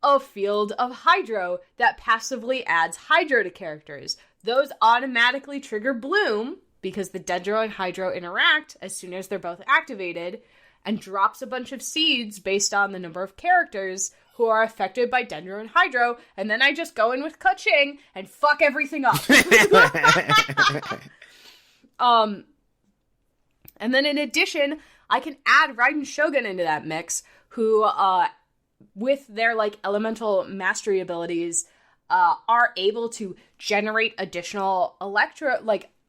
a field of Hydro that passively adds Hydro to characters. Those automatically trigger Bloom, because the Dendro and Hydro interact as soon as they're both activated, and drops a bunch of seeds based on the number of characters who are affected by Dendro and Hydro, and then I just go in with Keqing and fuck everything up. And then in addition, I can add Raiden Shogun into that mix, who, with their, like, elemental mastery abilities, are able to generate additional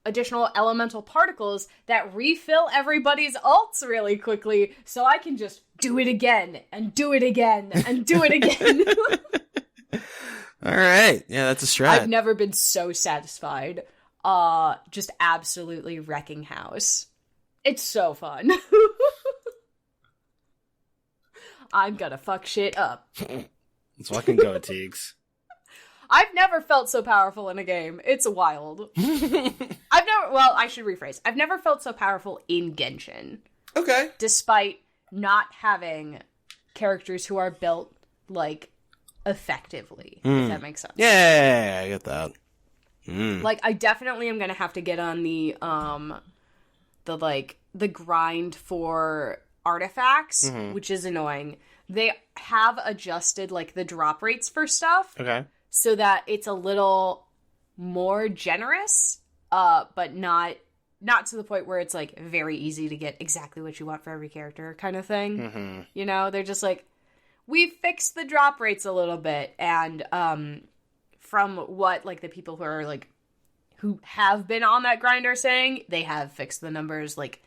additional elemental particles that refill everybody's ults really quickly, so I can just do it again and do it again and do it again. All right. Yeah, that's a strat. I've never been so satisfied. Just absolutely wrecking house. It's so fun. I'm gonna fuck shit up. Let's fucking go, Teagues. I've never felt so powerful in a game. It's wild. I should rephrase. I've never felt so powerful in Genshin. Okay. Despite not having characters who are built, like, effectively. If that makes sense. Yeah, I get that. Like, I definitely am gonna have to get on the grind for artifacts, which is annoying. They have adjusted, like, the drop rates for stuff. Okay. So that it's a little more generous, but not to the point where it's, like, very easy to get exactly what you want for every character kind of thing. Mm-hmm. You know, they're just like, we've fixed the drop rates a little bit. And from what, like, the people who are, like, who have been on that grind are saying, they have fixed the numbers, like,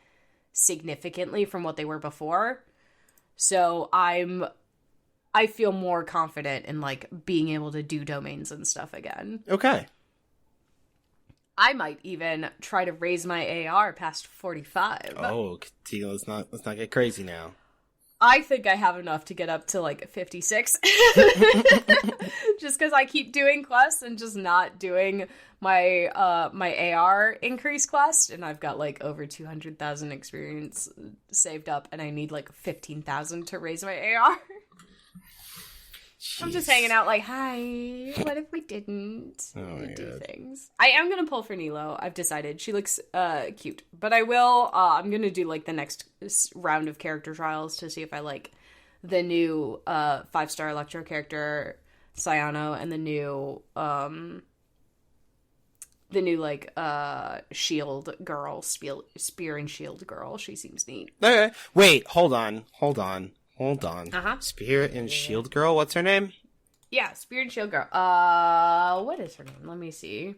significantly from what they were before. So I feel more confident in, like, being able to do domains and stuff again. Okay. I might even try to raise my AR past 45. Oh, Tia, let's not get crazy now. I think I have enough to get up to, like, 56. Just because I keep doing quests and just not doing my my AR increase quest, and I've got, like, over 200,000 experience saved up, and I need, like, 15,000 to raise my AR. Jeez. I'm just hanging out like, hi, what if we didn't do things? I am going to pull for Nilo. I've decided. She looks cute. But I will, I'm going to do, like, the next round of character trials to see if I like the new 5-star Electro character, Cyano, and the new like, shield girl, spear and shield girl. She seems neat. Okay. Wait, hold on. Uh-huh. Spirit and Shield Girl, what's her name? Yeah, Spirit and Shield Girl. What is her name? Let me see.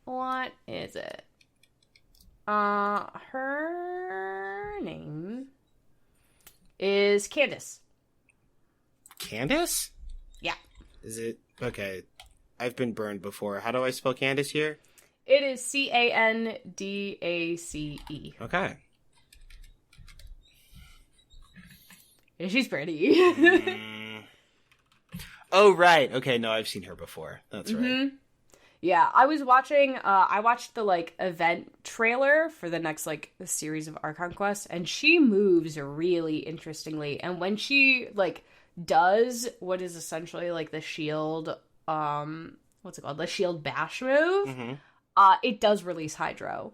What is it? Her name is Candace. Candace? Yeah. Is it? Okay. I've been burned before. How do I spell Candace here? It is Candace. Okay. She's pretty. Oh, right. Okay, no, I've seen her before. That's right. Yeah, I was watching, I watched the, like, event trailer for the next, like, series of Archon Quest, and she moves really interestingly. And when she, like, does what is essentially, like, the shield, what's it called? The shield bash move, it does release Hydro.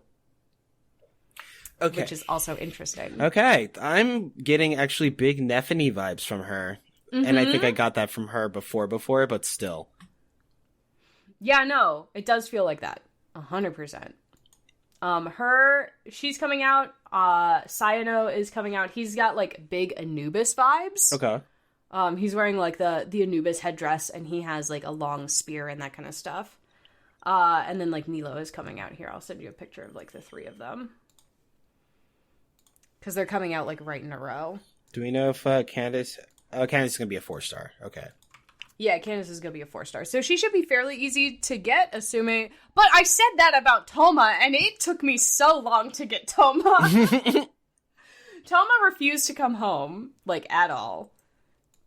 Okay. Which is also interesting. Okay. I'm getting actually big Nephany vibes from her. And I think I got that from her before, but still. Yeah, no. It does feel like that. 100%. She's coming out. Cyano is coming out. He's got, like, big Anubis vibes. Okay. He's wearing, like, the Anubis headdress, and he has, like, a long spear and that kind of stuff. And then, like, Nilo is coming out here. I'll send you a picture of, like, the three of them. Because they're coming out, like, right in a row. Do we know if Candace... Oh, Candace is going to be a 4-star. Okay. Yeah, Candace is going to be a 4-star. So she should be fairly easy to get, assuming... But I said that about Toma, and it took me so long to get Toma. Toma refused to come home, like, at all.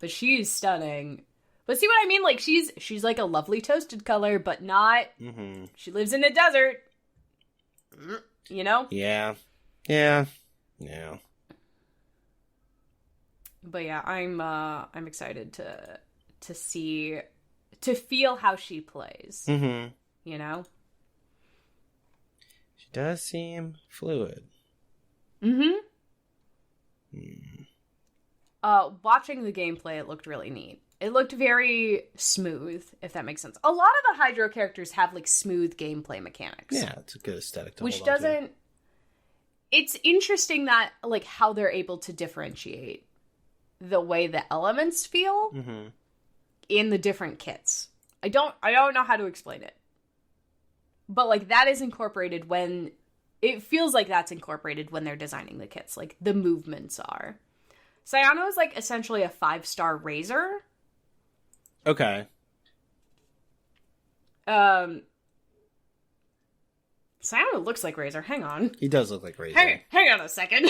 But she's stunning. But see what I mean? Like, she's like a lovely toasted color, but not... She lives in a desert. You know? Yeah. But yeah, I'm excited to feel how she plays. You know? She does seem fluid. Watching the gameplay, it looked really neat. It looked very smooth, if that makes sense. A lot of the Hydro characters have, like, smooth gameplay mechanics. Yeah, it's a good aesthetic to which hold on to. It's interesting that, like, how they're able to differentiate the way the elements feel Mm-hmm. in the different kits. I don't know how to explain it. But, like, that is incorporated when... It feels like that's incorporated when they're designing the kits. Like, the movements are. Cyano is, like, essentially a 5-star Razor. Okay. Cyano looks like Razor. Hang on. He does look like Razor. Hang on a second.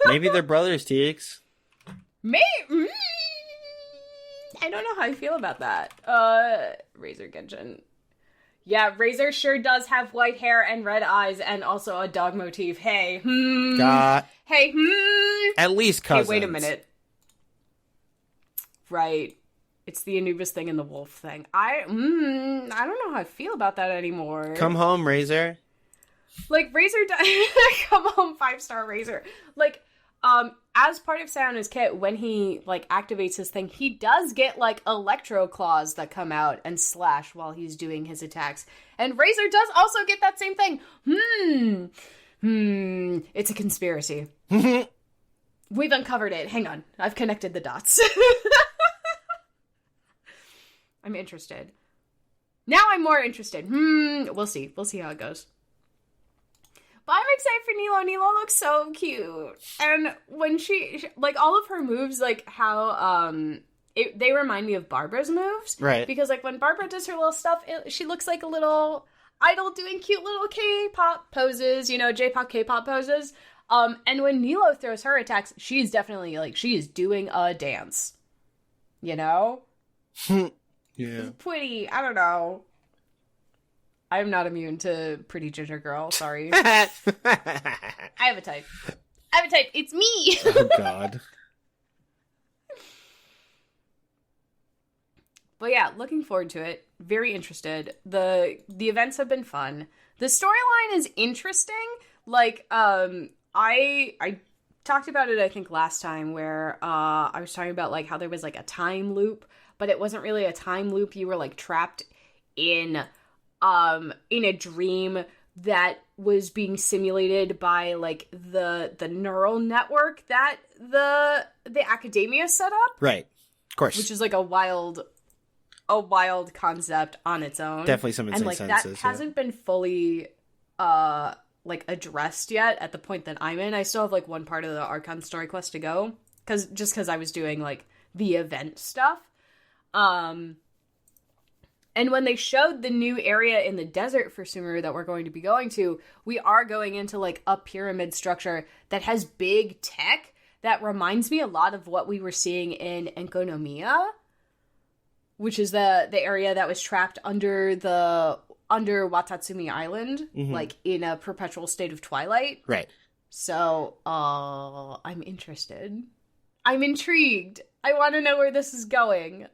Maybe they're brothers, TX. I don't know how I feel about that. Razor Genshin. Yeah, Razor sure does have white hair and red eyes and also a dog motif. Hey, Got Hey, at least cousins. Hey, wait a minute. Right. It's the Anubis thing and the wolf thing. I don't know how I feel about that anymore. Come home, Razor. Like, Razor come home 5-star Razor. Like, as part of Cyano's kit, when he, like, activates his thing, he does get, like, electro claws that come out and slash while he's doing his attacks. And Razor does also get that same thing. It's a conspiracy. We've uncovered it. Hang on. I've connected the dots. I'm interested. Now I'm more interested. We'll see. We'll see how it goes. But I'm excited for Nilo. Nilo looks so cute. And when she like, all of her moves, like, how, they remind me of Barbara's moves. Right. Because, like, when Barbara does her little stuff, she looks like a little idol doing cute little K-pop poses, you know, J-pop, K-pop poses. And when Nilo throws her attacks, she's definitely, like, she is doing a dance. You know? Yeah. It's pretty, I don't know. I'm not immune to pretty ginger girl, sorry. I have a type. It's me! Oh, God. But yeah, looking forward to it. Very interested. The events have been fun. The storyline is interesting. Like, I talked about it, I think, last time, where I was talking about, like, how there was, like, a time loop, but it wasn't really a time loop. You were, like, trapped in a dream that was being simulated by, like, the neural network that the academia set up. Right. Of course. Which is, like, a wild concept on its own. Definitely some insane and, like, senses. that hasn't been fully like, addressed yet at the point that I'm in. I still have, like, one part of the Archon story quest to go, because I was doing, like, the event stuff. And when they showed the new area in the desert for Sumeru that we're going to be going to, we are going into, like, a pyramid structure that has big tech that reminds me a lot of what we were seeing in Enkonomiya, which is the area that was trapped under Watatsumi Island, like, in a perpetual state of twilight. Right. So, I'm interested. I'm intrigued. I want to know where this is going.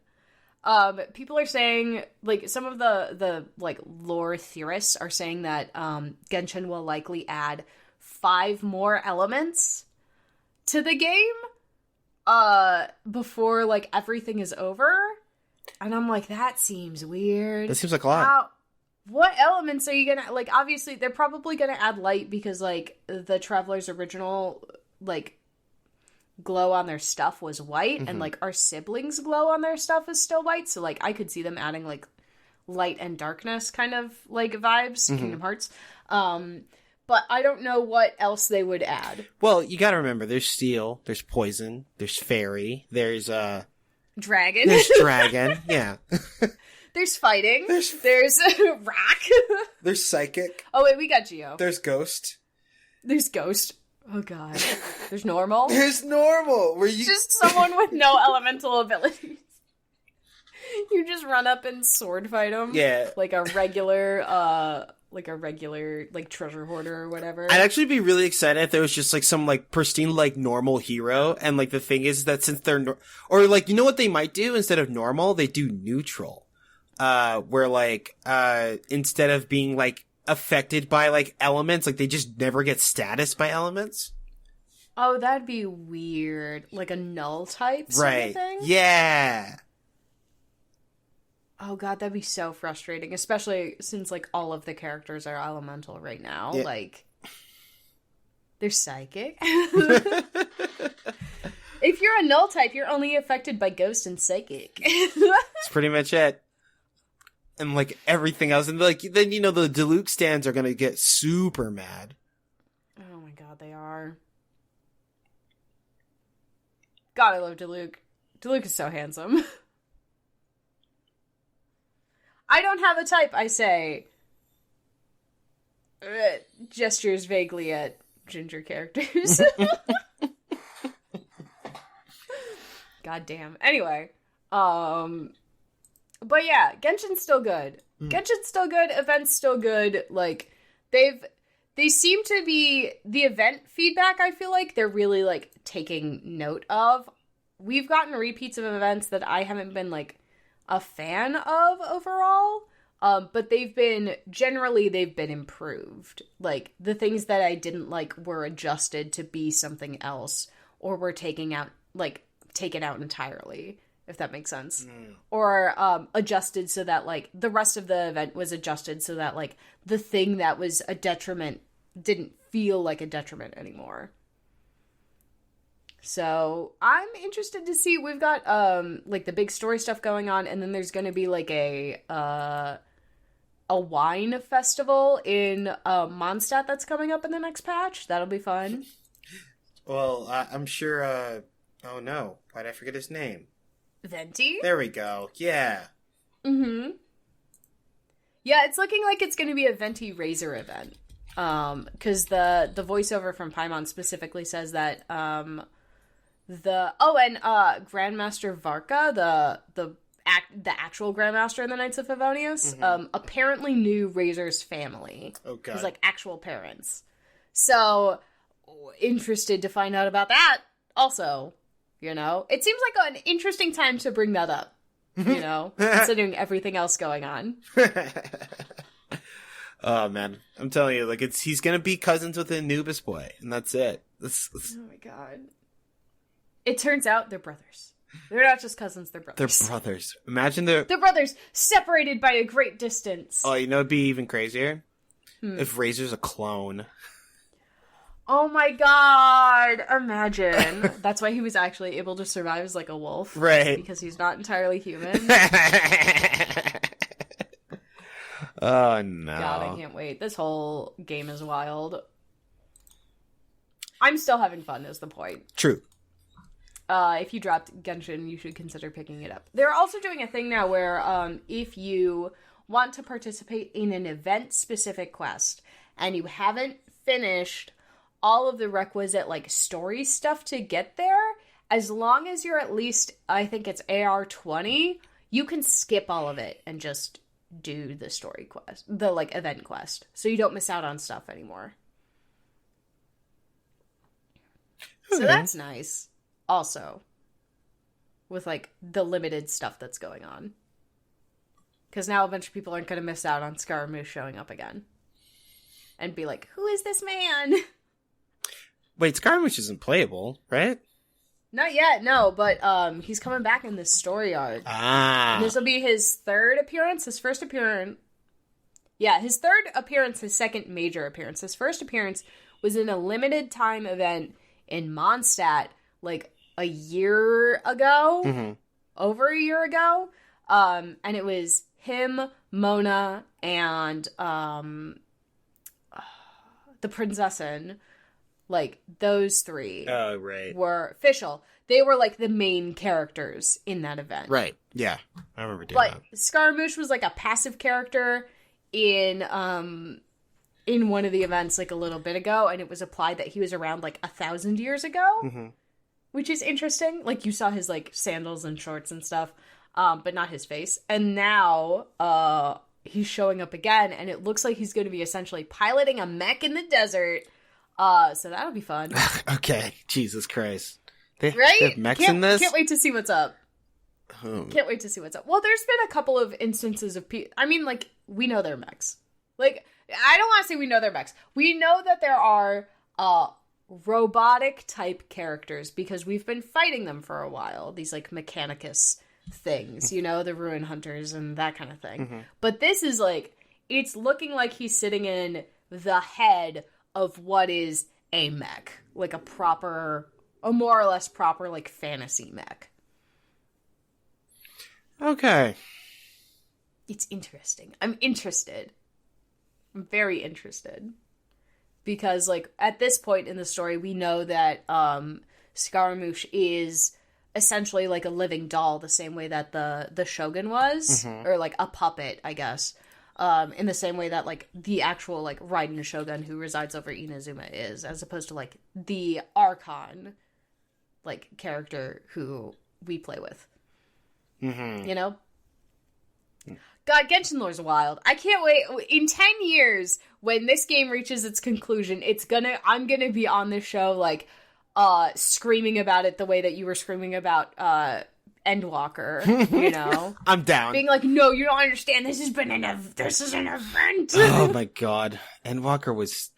People are saying, like, some of the like, lore theorists are saying that, Genshin will likely add 5 more elements to the game, before, like, everything is over. And I'm like, that seems weird. That seems like a lot. What elements are you gonna, like, obviously, they're probably gonna add light because, like, the Traveler's original, like, glow on their stuff was white, and, like, our siblings' glow on their stuff is still white, so, like, I could see them adding, like, light and darkness kind of, like, vibes, Kingdom Hearts. But I don't know what else they would add. Well, you gotta remember, there's steel, there's poison, there's fairy, there's, Dragon. There's dragon, yeah. There's fighting. There's rock. There's psychic. Oh, wait, we got Geo. There's ghost. There's ghost. Oh, God. There's normal. There's normal. Where you just someone with no elemental abilities. You just run up and sword fight them. Yeah. Like a regular, like, treasure hoarder or whatever. I'd actually be really excited if there was just, like, some, like, pristine, like, normal hero, and, like, the thing is that since they're, or, like, you know what they might do? Instead of normal, they do neutral. Where, like, instead of being, like, affected by, like, elements, like, they just never get status by elements. Oh, that'd be weird. Like a null type sort of thing? Yeah. Oh, God, that'd be so frustrating, especially since, like, all of the characters are elemental right now. Yeah. Like, they're psychic. If you're a null type, you're only affected by ghost and psychic. That's pretty much it. And, like, everything else. And, like, then, you know, the Diluc stands are gonna get super mad. Oh my god, they are. God, I love Diluc. Diluc is so handsome. I don't have a type, I say. Gestures vaguely at ginger characters. God damn. Anyway. But yeah, Genshin's still good. Genshin's still good, event's still good. Like, they seem to be, the event feedback, I feel like, they're really, like, taking note of. We've gotten repeats of events that I haven't been, like, a fan of overall. But they've been improved. Like, the things that I didn't like were adjusted to be something else, or were taken out entirely, if that makes sense. Or adjusted so that, like, the rest of the event was adjusted so that, like, the thing that was a detriment didn't feel like a detriment anymore. So, I'm interested to see. We've got, like, the big story stuff going on, and then there's gonna be, like, a wine festival in Mondstadt that's coming up in the next patch. That'll be fun. Well, I'm sure, oh no, why'd I forget his name? Venti? There we go, yeah. Mm-hmm. Yeah, it's looking like it's going to be a Venti Razor event. Because the voiceover from Paimon specifically says that, Grandmaster Varka, the actual Grandmaster in the Knights of Favonius, apparently knew Razor's family. Oh, God. His, like, actual parents. So, interested to find out about that, also, you know? It seems like an interesting time to bring that up, you know? Considering everything else going on. Oh, man. I'm telling you, like, he's gonna be cousins with the Anubis boy, and that's it. Oh, my God. It turns out they're brothers. They're not just cousins, they're brothers. They're brothers. Imagine they're brothers, separated by a great distance. Oh, you know it'd be even crazier? If Razor's a clone. Oh my god, imagine. That's why he was actually able to survive as, like, a wolf. Right. Because he's not entirely human. Oh, no. God, I can't wait. This whole game is wild. I'm still having fun, is the point. True. If you dropped Genshin, you should consider picking it up. They're also doing a thing now where if you want to participate in an event-specific quest and you haven't finished all of the requisite, like, story stuff to get there, as long as you're at least, I think it's AR 20, you can skip all of it and just do the story quest, the, like, event quest, so you don't miss out on stuff anymore. So that's nice. Also, with, like, the limited stuff that's going on. Because now a bunch of people aren't going to miss out on Scaramouche showing up again. And be like, who is this man? Wait, Scaramouche isn't playable, right? Not yet, no, but he's coming back in this story arc. Ah. This will be his third appearance, his first appearance. Yeah, his third appearance, his second major appearance. His first appearance was in a limited time event in Mondstadt, like, a year ago, over a year ago, and it was him, Mona, and the Prinzessin, like, those three were official. They were, like, the main characters in that event. Right, yeah, I remember doing that. But Scaramouche was, like, a passive character in one of the events, like, a little bit ago, and it was applied that he was around, like, 1,000 years ago. Which is interesting. Like, you saw his, like, sandals and shorts and stuff, but not his face. And now, he's showing up again, and it looks like he's going to be essentially piloting a mech in the desert. So that'll be fun. Okay, Jesus Christ. They right? have mechs in this? Can't wait to see what's up. Can't wait to see what's up. Well, there's been a couple of instances of I mean, like, we know they're mechs. Like, I don't want to say we know they're mechs. We know that there are, robotic type characters because we've been fighting them for a while. These, like, Mechanicus things, you know, the Ruin Hunters and that kind of thing. But this is, like, it's looking like he's sitting in the head of what is a mech, like a proper a more or less proper, like, fantasy mech. Okay. It's interesting. I'm interested. I'm very interested. Because, like, at this point in the story, we know that Scaramouche is essentially like a living doll, the same way that the Shogun was, or like a puppet, I guess. In the same way that like the actual like Raiden Shogun who resides over Inazuma is, as opposed to like the Archon like character who we play with. You know? God, Genshin lore's wild. I can't wait. In 10 years, when this game reaches its conclusion, I'm gonna be on this show like screaming about it the way that you were screaming about Endwalker, you know? I'm down. Being like, no, you don't understand. This is an event. Oh my god. Endwalker was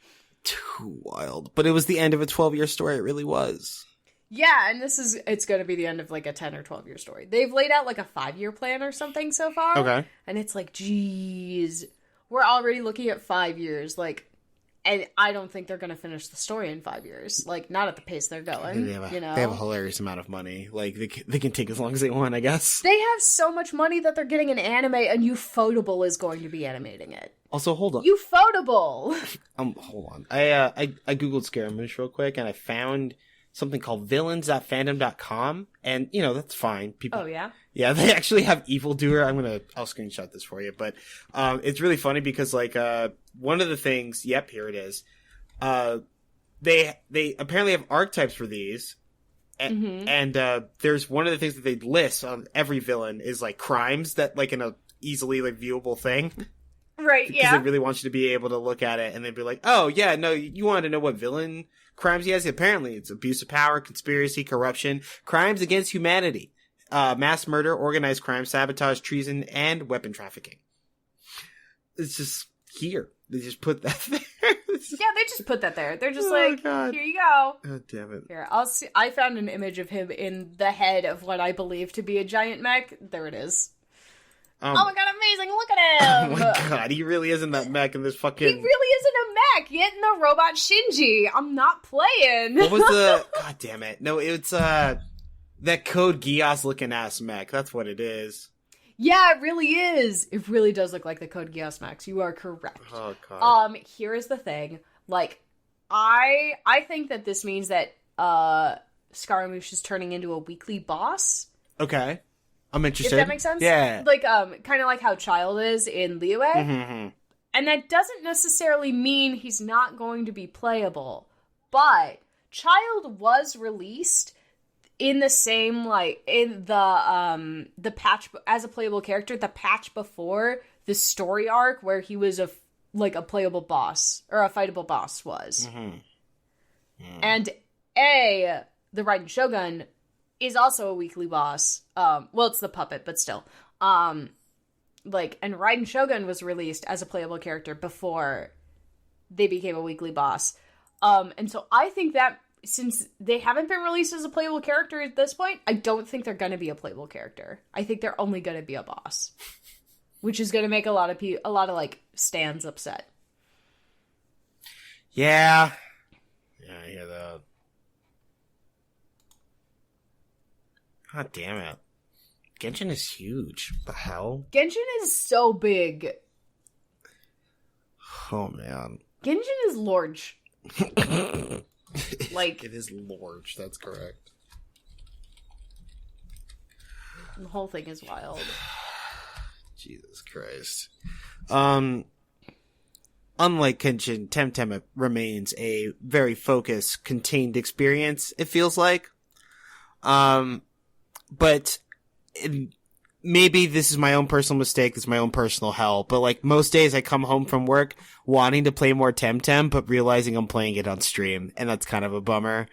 too wild. But it was the end of a 12-year story. It really was. Yeah, and it's going to be the end of like a 10 or 12-year story. They've laid out like a 5-year plan or something so far. Okay. And it's like, geez, we're already looking at 5 years. Like, and I don't think they're going to finish the story in 5 years. Like, not at the pace they're going, They have you know? They have a hilarious amount of money. Like, they can take as long as they want, I guess. They have so much money that they're getting an anime, and Ufotable is going to be animating it. Also, hold on. Ufotable! Hold on. I Googled Scaramouche real quick, and I found something called villains.fandom.com, and, you know, that's fine. People. Oh, yeah? Yeah, they actually have Evildoer. I'll screenshot this for you, but it's really funny because, like, one of the things, yep, here it is. They apparently have archetypes for these, and there's one of the things that they list on every villain is, like, crimes that, like, in a easily, like, viewable thing. Right, because yeah. they really want you to be able to look at it and then be like, oh, yeah, no, you wanted to know what villain crimes he has? Apparently, it's abuse of power, conspiracy, corruption, crimes against humanity, mass murder, organized crime, sabotage, treason, and weapon trafficking. It's just here. They just put that there. Yeah, they just put that there. They're just God. Here you go. God damn it. Here, I'll see. I found an image of him in the head of what I believe to be a giant mech. There it is. Oh my god, amazing! Look at him! Oh my god, he really isn't that mech in this fucking... He really isn't a mech! Yet in the robot Shinji! I'm not playing! What was the... God damn it. No, it's, that Code Geass looking ass mech. That's what it is. Yeah, it really is! It really does look like the Code Geass mechs. You are correct. Oh god. Here is the thing. Like, I think that this means that, Scaramouche is turning into a weekly boss. Okay. I'm interested. If that makes sense? Yeah. Like, kind of like how Child is in Liyue. Mm-hmm. And that doesn't necessarily mean he's not going to be playable. But Child was released in the same, like, in the patch, as a playable character, the patch before the story arc where he was a playable boss, or a fightable boss was. And the Raiden Shogun is also a weekly boss. Well, it's the puppet, but still. And Raiden Shogun was released as a playable character before they became a weekly boss. And so I think that since they haven't been released as a playable character at this point, I don't think they're going to be a playable character. I think they're only going to be a boss. Which is going to make a lot of like, stands upset. Yeah. Yeah, I hear that. God damn it. Genshin is huge. What the hell? Genshin is so big. Oh, man. Genshin is large. Like, it is large, that's correct. The whole thing is wild. Jesus Christ. Unlike Genshin, Temtem remains a very focused, contained experience, it feels like. But maybe this is my own personal mistake, this is my own personal hell, but like most days I come home from work wanting to play more Temtem, but realizing I'm playing it on stream, and that's kind of a bummer.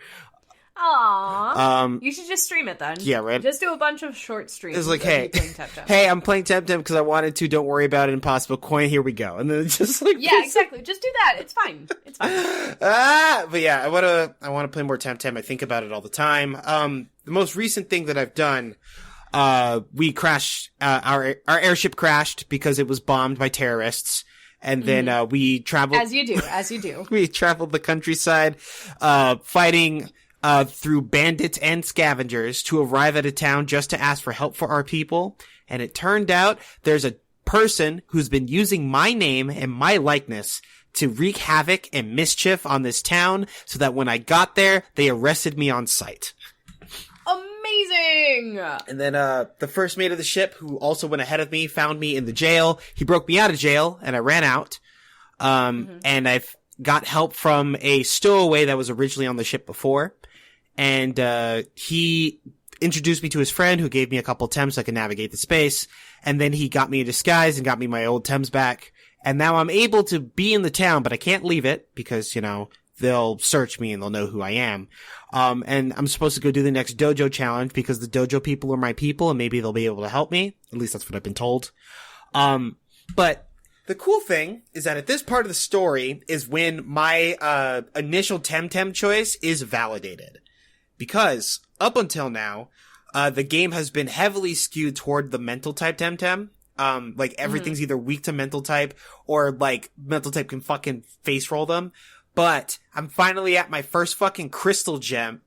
Aww. You should just stream it then. Yeah, right? Just do a bunch of short streams. It's like, of hey, you playing Temtem. hey, I'm playing Temtem because I wanted to, don't worry about it, Impossible Coin, here we go. And then it's just like... Yeah, exactly. Just do that. It's fine. It's fine. But yeah, I want to play more Temtem. I think about it all the time. The most recent thing that I've done, we crashed, our airship crashed because it was bombed by terrorists. And then, we traveled... As you do. We traveled the countryside, fighting through bandits and scavengers to arrive at a town just to ask for help for our people. And it turned out there's a person who's been using my name and my likeness to wreak havoc and mischief on this town so that when I got there, they arrested me on sight. Amazing! And then, the first mate of the ship, who also went ahead of me, found me in the jail. He broke me out of jail, and I ran out. And I've got help from a stowaway that was originally on the ship before. And, he introduced me to his friend who gave me a couple Thames so I could navigate the space. And then he got me a disguise and got me my old Thames back. And now I'm able to be in the town, but I can't leave it because, you know, they'll search me and they'll know who I am. And I'm supposed to go do the next dojo challenge because the dojo people are my people and maybe they'll be able to help me. At least that's what I've been told. But the cool thing is that at this part of the story is when my, initial Temtem choice is validated. Because up until now, the game has been heavily skewed toward the mental type Temtem. Like everything's either weak to mental type or like mental type can fucking face roll them. But I'm finally at my first fucking crystal gem,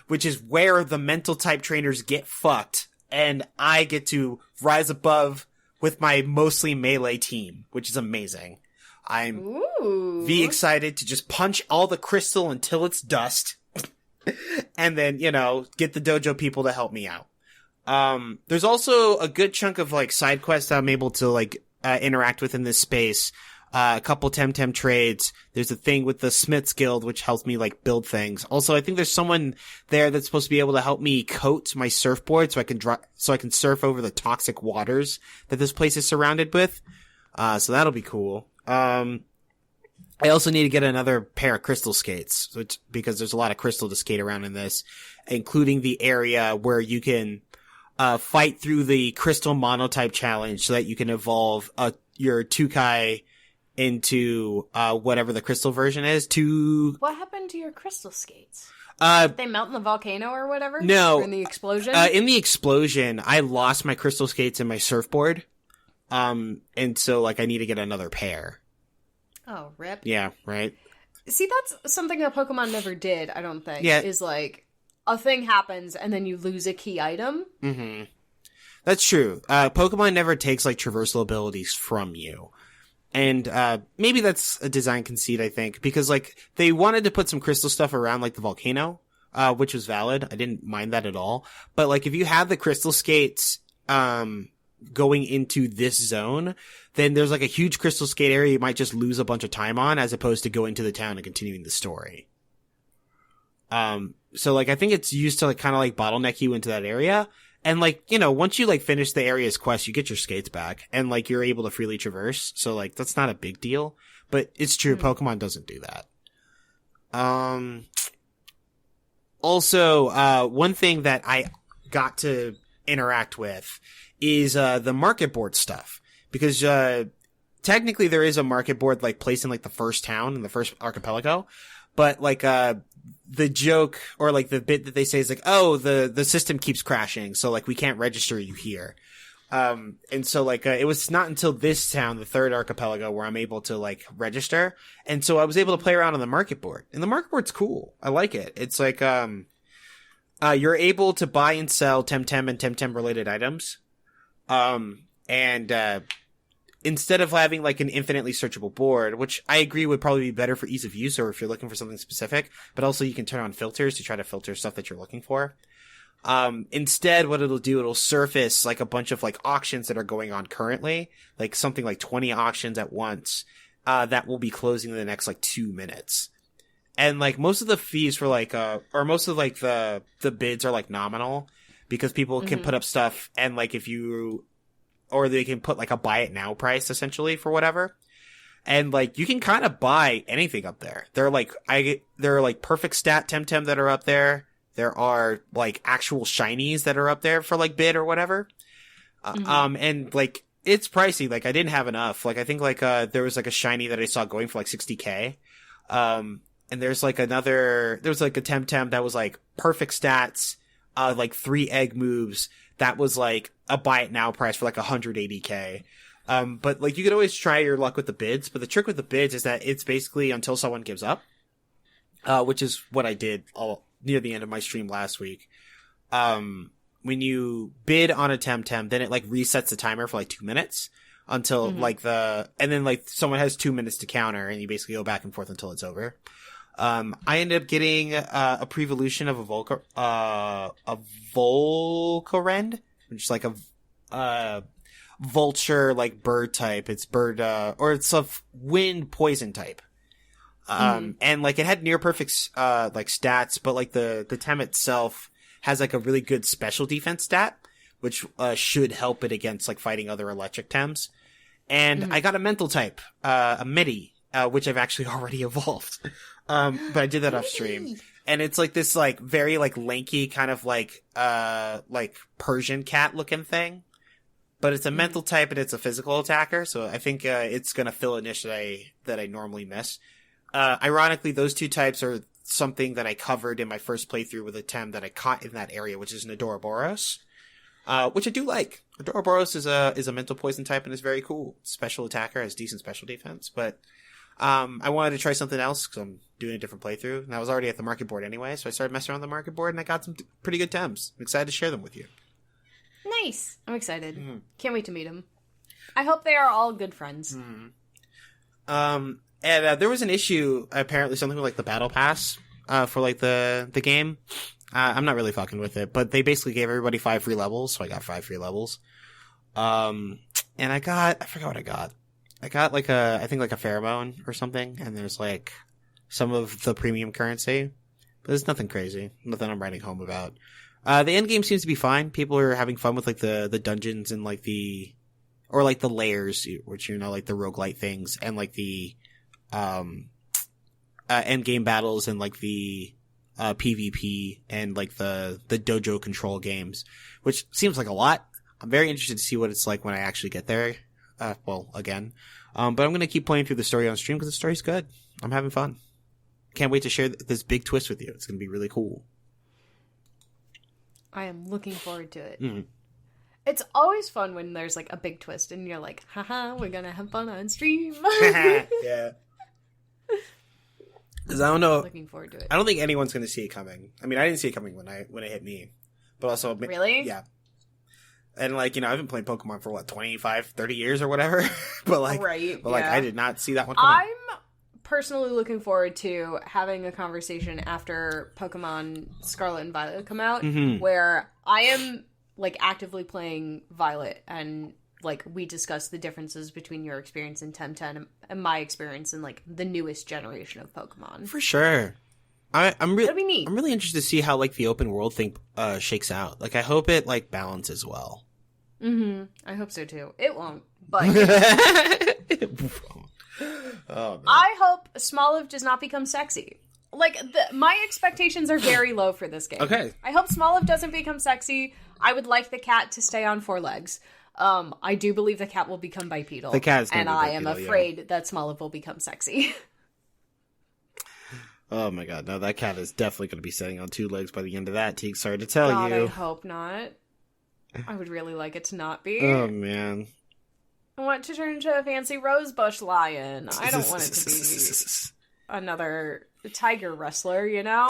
which is where the mental type trainers get fucked. And I get to rise above with my mostly melee team, which is amazing. I'm excited to just punch all the crystal until it's dust. And then, you know, get the dojo people to help me out. There's also a good chunk of like side quests that I'm able to like, interact with in this space. A couple Temtem trades. There's a thing with the Smiths Guild, which helps me like build things. Also, I think there's someone there that's supposed to be able to help me coat my surfboard so I can surf over the toxic waters that this place is surrounded with. So that'll be cool. I also need to get another pair of crystal skates, because there's a lot of crystal to skate around in this, including the area where you can fight through the crystal monotype challenge so that you can evolve your Tukai into whatever the crystal version is. What happened to your crystal skates? Did they melt in the volcano or whatever? No. Or in the explosion? In the explosion, I lost my crystal skates and my surfboard. And so like I need to get another pair. Oh, rip. Yeah, right. See, that's something that Pokemon never did, I don't think. Yeah. Is like, a thing happens and then you lose a key item. Mm-hmm. That's true. Pokemon never takes like traversal abilities from you. And, maybe that's a design conceit, I think, because like they wanted to put some crystal stuff around like the volcano, which was valid. I didn't mind that at all. But like if you have the crystal skates, going into this zone, then there's like a huge crystal skate area you might just lose a bunch of time on as opposed to going to the town and continuing the story. So like I think it's used to like kind of like bottleneck you into that area. And like, you know, once you like finish the area's quest, you get your skates back and like you're able to freely traverse. So like that's not a big deal, but it's true. Pokemon doesn't do that. Also, one thing that I got to interact with is, the market board stuff, because, technically there is a market board like placed in like the first town in the first archipelago, but like, the joke or like the bit that they say is like, oh, the system keeps crashing. So like we can't register you here. And so like, it was not until this town, the third archipelago, where I'm able to like register. And so I was able to play around on the market board, and the market board's cool. I like it. It's like, you're able to buy and sell Temtem and Temtem related items. Instead of having like an infinitely searchable board, which I agree would probably be better for ease of use or if you're looking for something specific, but also you can turn on filters to try to filter stuff that you're looking for. Instead, what it'll do, it'll surface like a bunch of like auctions that are going on currently, like something like 20 auctions at once, that will be closing in the next like 2 minutes. And like most of the fees for like, or most of like the bids are like nominal because people can put up stuff and like or they can put like a buy it now price essentially for whatever. And like you can kind of buy anything up there. There are like perfect stat Temtem that are up there. There are like actual shinies that are up there for like bid or whatever. And like it's pricey. Like I didn't have enough. Like I think like there was like a shiny that I saw going for like 60K. And there's like a Temtem that was like perfect stats, like 3 egg moves. That was like a buy it now price for like 180K. But like you could always try your luck with the bids, but the trick with the bids is that it's basically until someone gives up. which is what I did all near the end of my stream last week. When you bid on a Temtem, then it like resets the timer for like 2 minutes until and then like someone has 2 minutes to counter, and you basically go back and forth until it's over. I ended up getting a pre-evolution of a Volcarend, which is like a vulture like bird type. It's bird or it's a wind poison type. And like it had near perfect like stats, but like the Tem itself has like a really good special defense stat, which should help it against like fighting other electric Tems. And I got a mental type, a Midi, which I've actually already evolved. But I did that off stream. And it's like this like very like lanky kind of like Persian cat looking thing. But it's a mental type and it's a physical attacker, so I think it's gonna fill a niche that I normally miss. Ironically, those two types are something that I covered in my first playthrough with a Tem that I caught in that area, which is an Adoraboros, which I do like. Adoraboros is a mental poison type and is very cool. Special attacker, has decent special defense, but I wanted to try something else because I'm doing a different playthrough, and I was already at the market board anyway, so I started messing around the market board, and I got some pretty good Tems. I'm excited to share them with you. Nice. I'm excited. Can't wait to meet them. I hope they are all good friends. And there was an issue, apparently something with like the battle pass for like the game. I'm not really fucking with it, but they basically gave everybody 5 free levels, so I got 5 free levels. And I forgot what I got. I got like I think like a pheromone or something, and there's like some of the premium currency, but there's nothing crazy, nothing I'm writing home about. The end game seems to be fine. People are having fun with like the dungeons and like the layers, which, you know, like the roguelite things, and like the end game battles, and like the PvP, and like the dojo control games, which seems like a lot. I'm very interested to see what it's like when I actually get there. Again. But I'm going to keep playing through the story on stream because the story's good. I'm having fun. Can't wait to share this big twist with you. It's going to be really cool. I am looking forward to it. It's always fun when there's like a big twist and you're like, haha, we're gonna have fun on stream. Yeah. Because I don't know. Looking forward to it. I don't think anyone's going to see it coming. I mean, I didn't see it coming when it hit me. But also... Really? Yeah. And like, you know, I've been playing Pokemon for 25, 30 years or whatever. But like, I did not see that one coming. I'm personally looking forward to having a conversation after Pokemon Scarlet and Violet come out, where I am like actively playing Violet, and like we discuss the differences between your experience in Temtem and my experience in like the newest generation of Pokemon. For sure. I'm That'd be neat. I'm really interested to see how like the open world thing shakes out. Like, I hope it like balances well. I hope so too. It won't, but Oh, I hope Smoliv does not become sexy. Like, my expectations are very low for this game. Okay. I hope Smoliv doesn't become sexy. I would like the cat to stay on 4 legs. I do believe the cat will become bipedal. The cat is going to be and I bipedal, am afraid that Smoliv will become sexy. Oh my god, no, that cat is definitely going to be sitting on 2 legs by the end of that, Teague. Sorry to tell God, you. I hope not. I would really like it to not be. Oh, man. I want to turn into a fancy rosebush lion. I don't want it to be another tiger wrestler, you know?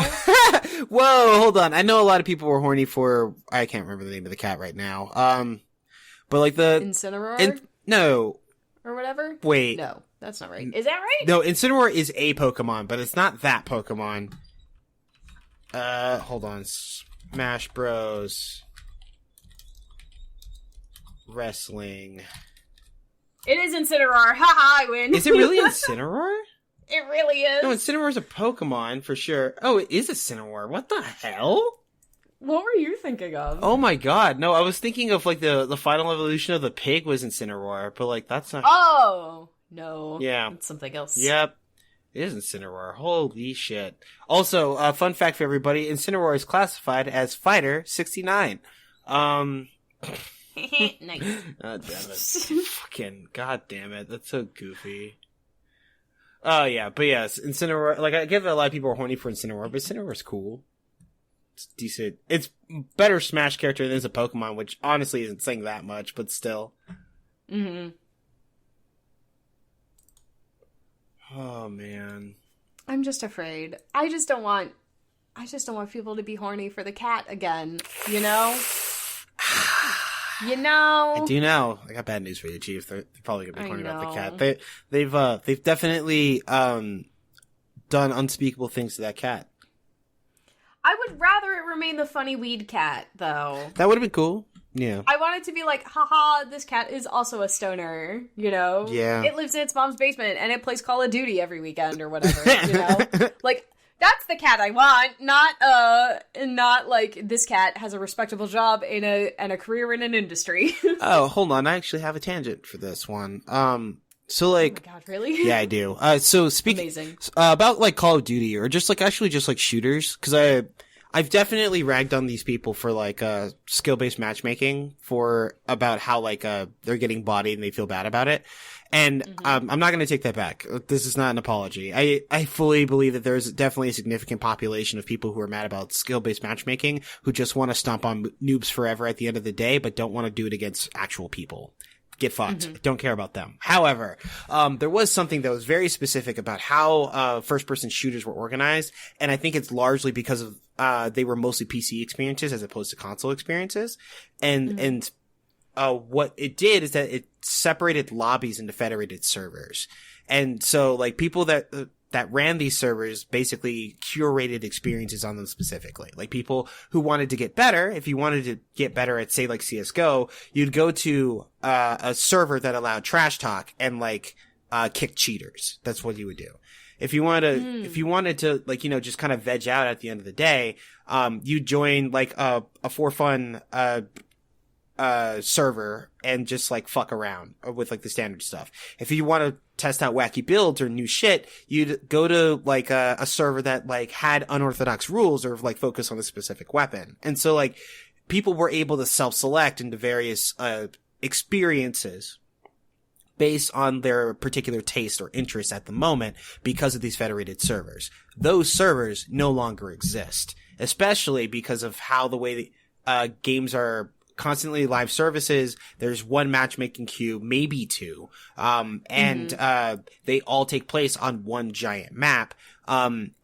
Whoa, hold on. I know a lot of people were horny for... I can't remember the name of the cat right now. But like the... Incineroar? No. Or whatever? Wait. No, that's not right. Is that right? No, Incineroar is a Pokemon, but it's not that Pokemon. Hold on. Smash Bros. Wrestling. It is Incineroar. Haha, I win. Is it really Incineroar? It really is. No, Incineroar is a Pokemon for sure. Oh, it is Incineroar. What the hell? What were you thinking of? Oh my god. No, I was thinking of like the final evolution of the pig was Incineroar, but like that's not... Oh! No. Yeah. It's something else. Yep. It is Incineroar. Holy shit. Also, fun fact for everybody, Incineroar is classified as Fighter 69. Nice. God damn it. Fucking god damn it. That's so goofy. Oh yeah, but yes, Incineroar, like I get that a lot of people are horny for Incineroar, but Incineroar's cool. It's decent. It's better Smash character than it is a Pokemon, which honestly isn't saying that much, but still. Mm-hmm. Oh man. I'm just afraid. I just don't want people to be horny for the cat again, you know? You know? I do know. I got bad news for you, Chief. They're probably gonna be horny about the cat. They've definitely done unspeakable things to that cat. I would rather it remain the funny weed cat, though. That would have been cool. Yeah. I want it to be like, haha, this cat is also a stoner, you know? Yeah. It lives in its mom's basement and it plays Call of Duty every weekend or whatever, you know? Like, that's the cat I want, not like this cat has a respectable job and a career in an industry. Oh, hold on. I actually have a tangent for this one. So like, oh my god, really? Yeah, I do. So speaking Amazing. About like Call of Duty or just like shooters, because I've definitely ragged on these people for like skill-based matchmaking for about how like they're getting bodied and they feel bad about it. And I'm not going to take that back. This is not an apology. I fully believe that there's definitely a significant population of people who are mad about skill-based matchmaking who just want to stomp on noobs forever at the end of the day, but don't want to do it against actual people. Get fucked. Don't care about them. However, there was something that was very specific about how first-person shooters were organized, and I think it's largely because of they were mostly PC experiences as opposed to console experiences, and what it did is that it separated lobbies into federated servers, and so like people that ran these servers basically curated experiences on them specifically. Like people who wanted to get better, if you wanted to get better at say like CSGO, you'd go to a server that allowed trash talk and like kick cheaters. That's what you would do. If you wanted to like, you know, just kind of veg out at the end of the day, you join like a for fun server and just like fuck around with like the standard stuff. If you want to test out wacky builds or new shit, you'd go to like a server that like had unorthodox rules or like focus on a specific weapon. And so like people were able to self-select into various experiences based on their particular taste or interest at the moment because of these federated servers. Those servers no longer exist, especially because of how the way games are constantly live services. There's one matchmaking queue, maybe two. They all take place on one giant map.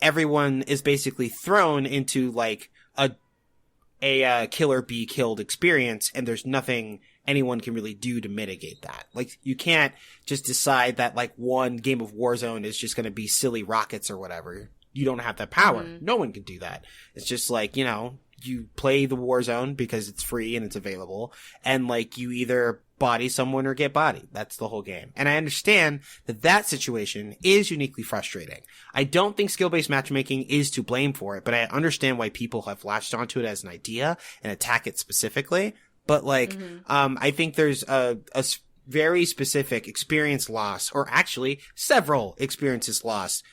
Everyone is basically thrown into like a killer be killed experience, and there's nothing anyone can really do to mitigate that. Like, you can't just decide that like one game of Warzone is just going to be silly rockets or whatever. You don't have that power. No one can do that. It's just like, you know, you play the Warzone because it's free and it's available, and like you either body someone or get bodied. That's the whole game. And I understand that situation is uniquely frustrating. I don't think skill-based matchmaking is to blame for it, but I understand why people have latched onto it as an idea and attack it specifically. But like, I think there's a very specific experience loss, or actually several experiences lost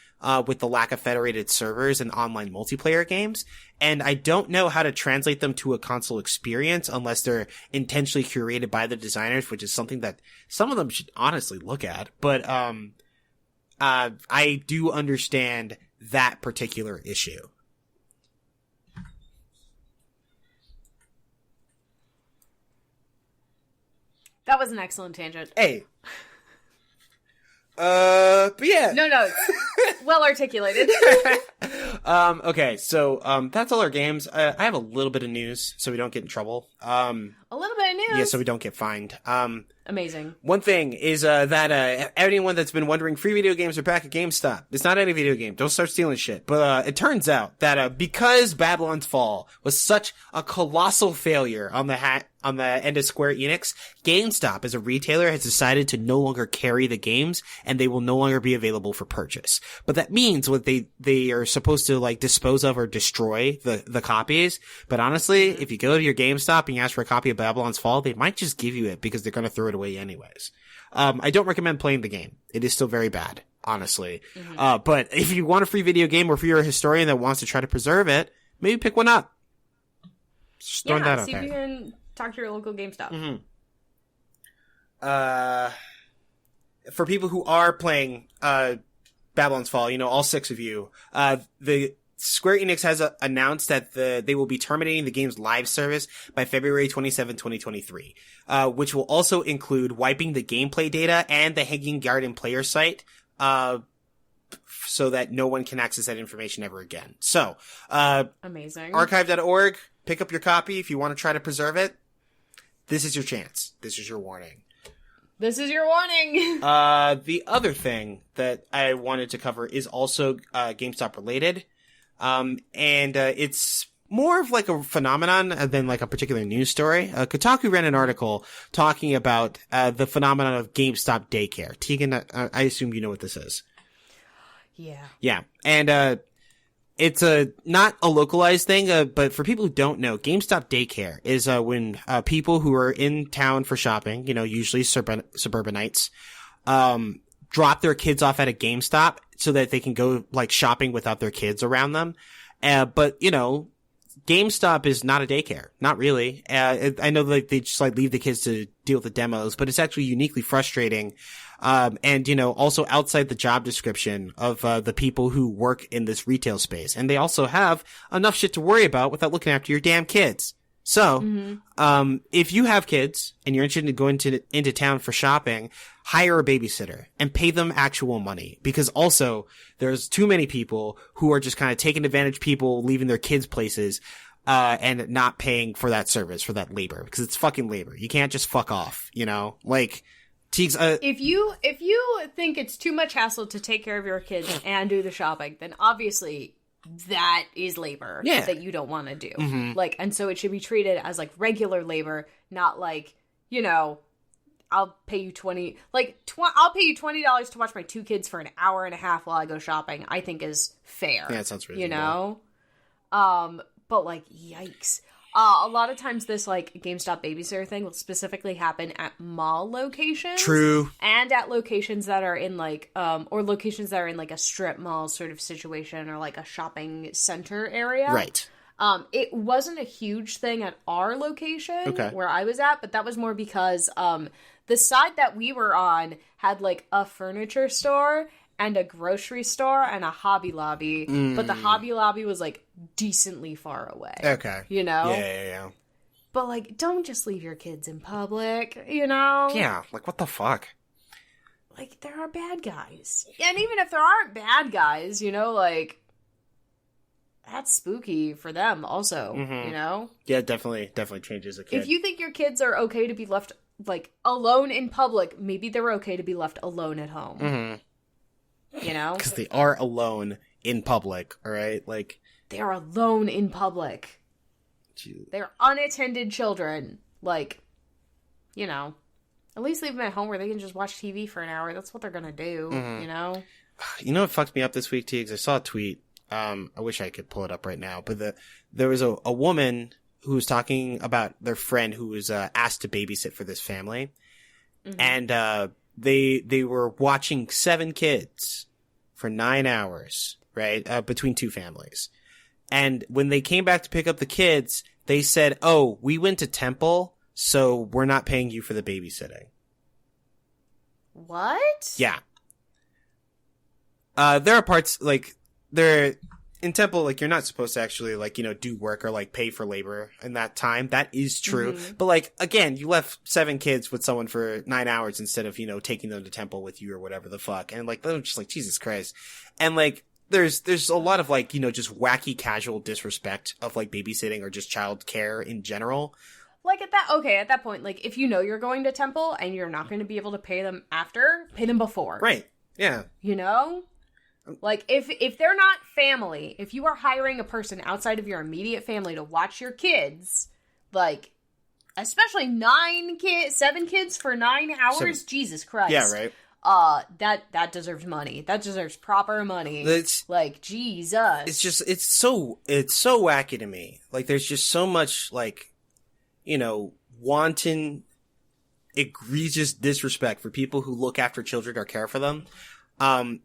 with the lack of federated servers and online multiplayer games. And I don't know how to translate them to a console experience unless they're intentionally curated by the designers, which is something that some of them should honestly look at. But I do understand that particular issue. That was an excellent tangent. Hey. But yeah. No, well articulated. Okay, so, that's all our games. I have a little bit of news, so we don't get in trouble. A little bit of news? Yeah, so we don't get fined. Amazing. One thing is, that, anyone that's been wondering, free video games are back at GameStop. It's not any video game. Don't start stealing shit. But, it turns out that, because Babylon's Fall was such a colossal failure on the end of Square Enix, GameStop as a retailer has decided to no longer carry the games, and they will no longer be available for purchase. But that means what they are supposed to like dispose of or destroy the copies. But honestly, if you go to your GameStop and you ask for a copy of Babylon's Fall, they might just give you it because they're going to throw it away anyways. I don't recommend playing the game. It is still very bad, honestly. But if you want a free video game, or if you're a historian that wants to try to preserve it, maybe pick one up. Just throwing that out see there. If you can talk to your local GameStop. For people who are playing Babylon's Fall, you know, all 6 of you, the Square Enix has announced that they will be terminating the game's live service by February 27, 2023, which will also include wiping the gameplay data and the Hanging Garden player site so that no one can access that information ever again. So, amazing. Archive.org, pick up your copy if you want to try to preserve it. This is your chance. This is your warning. This is your warning. The other thing that I wanted to cover is also GameStop related. And it's more of like a phenomenon than like a particular news story. Kotaku ran an article talking about the phenomenon of GameStop daycare. Tegan, I assume you know what this is. Yeah. Yeah. And it's not a localized thing, but for people who don't know, GameStop daycare is when people who are in town for shopping, usually suburbanites, drop their kids off at a GameStop so that they can go like shopping without their kids around them. But GameStop is not a daycare. Not really. I know that they just like leave the kids to deal with the demos, but it's actually uniquely frustrating. And also outside the job description of, the people who work in this retail space. And they also have enough shit to worry about without looking after your damn kids. So, if you have kids and you're interested in going into town for shopping, hire a babysitter and pay them actual money, because also there's too many people who are just kind of taking advantage of people leaving their kids places, and not paying for that service, for that labor, because it's fucking labor. You can't just fuck off, like, Teagues, if you think it's too much hassle to take care of your kids and do the shopping, then obviously that is labor that you don't want to do. Like, and so it should be treated as like regular labor, not like, I'll pay you I'll pay you $20 to watch my two kids for an hour and a half while I go shopping. I think is fair. Yeah, that sounds reasonable. But like, yikes. A lot of times this like GameStop babysitter thing will specifically happen at mall locations. True. And at locations that are in like, or locations that are in like a strip mall sort of situation, or like a shopping center area. Right. It wasn't a huge thing at our location where I was at, but that was more because, the side that we were on had like a furniture store and a grocery store and a Hobby Lobby, but the Hobby Lobby was like decently far away. Okay. Yeah. But like, don't just leave your kids in public, Yeah, like what the fuck? Like, there are bad guys. And even if there aren't bad guys, like, that's spooky for them also, Yeah, definitely changes a kid. If you think your kids are okay to be left, like, alone in public, maybe they're okay to be left alone at home. Because they are alone in public, alright? Like, they are alone in public. They're unattended children. Like, at least leave them at home where they can just watch TV for an hour. That's what they're gonna do, You know what fucked me up this week, Teagues? I saw a tweet. I wish I could pull it up right now, but there was a woman who was talking about their friend who was asked to babysit for this family, and they were watching 7 kids for 9 hours, right, between 2 families. And when they came back to pick up the kids, they said, "Oh, we went to temple, so we're not paying you for the babysitting." What? Yeah. There are parts like they're in temple, like, you're not supposed to actually, like, do work or, like, pay for labor in that time. That is true. But, like, again, you left 7 kids with someone for 9 hours instead of, taking them to temple with you or whatever the fuck. And, like, they're just like, Jesus Christ. And, like, there's a lot of, like, just wacky casual disrespect of, like, babysitting or just child care in general. Like, at that point, like, if you're going to temple and you're not going to be able to pay them after, pay them before. Right. Yeah. Like, if they're not family, if you are hiring a person outside of your immediate family to watch your kids, like, especially 7 kids for 9 hours, Jesus Christ. Yeah, right. That deserves money. That deserves proper money. Like, Jesus. It's so wacky to me. Like, there's just so much, like, wanton, egregious disrespect for people who look after children or care for them.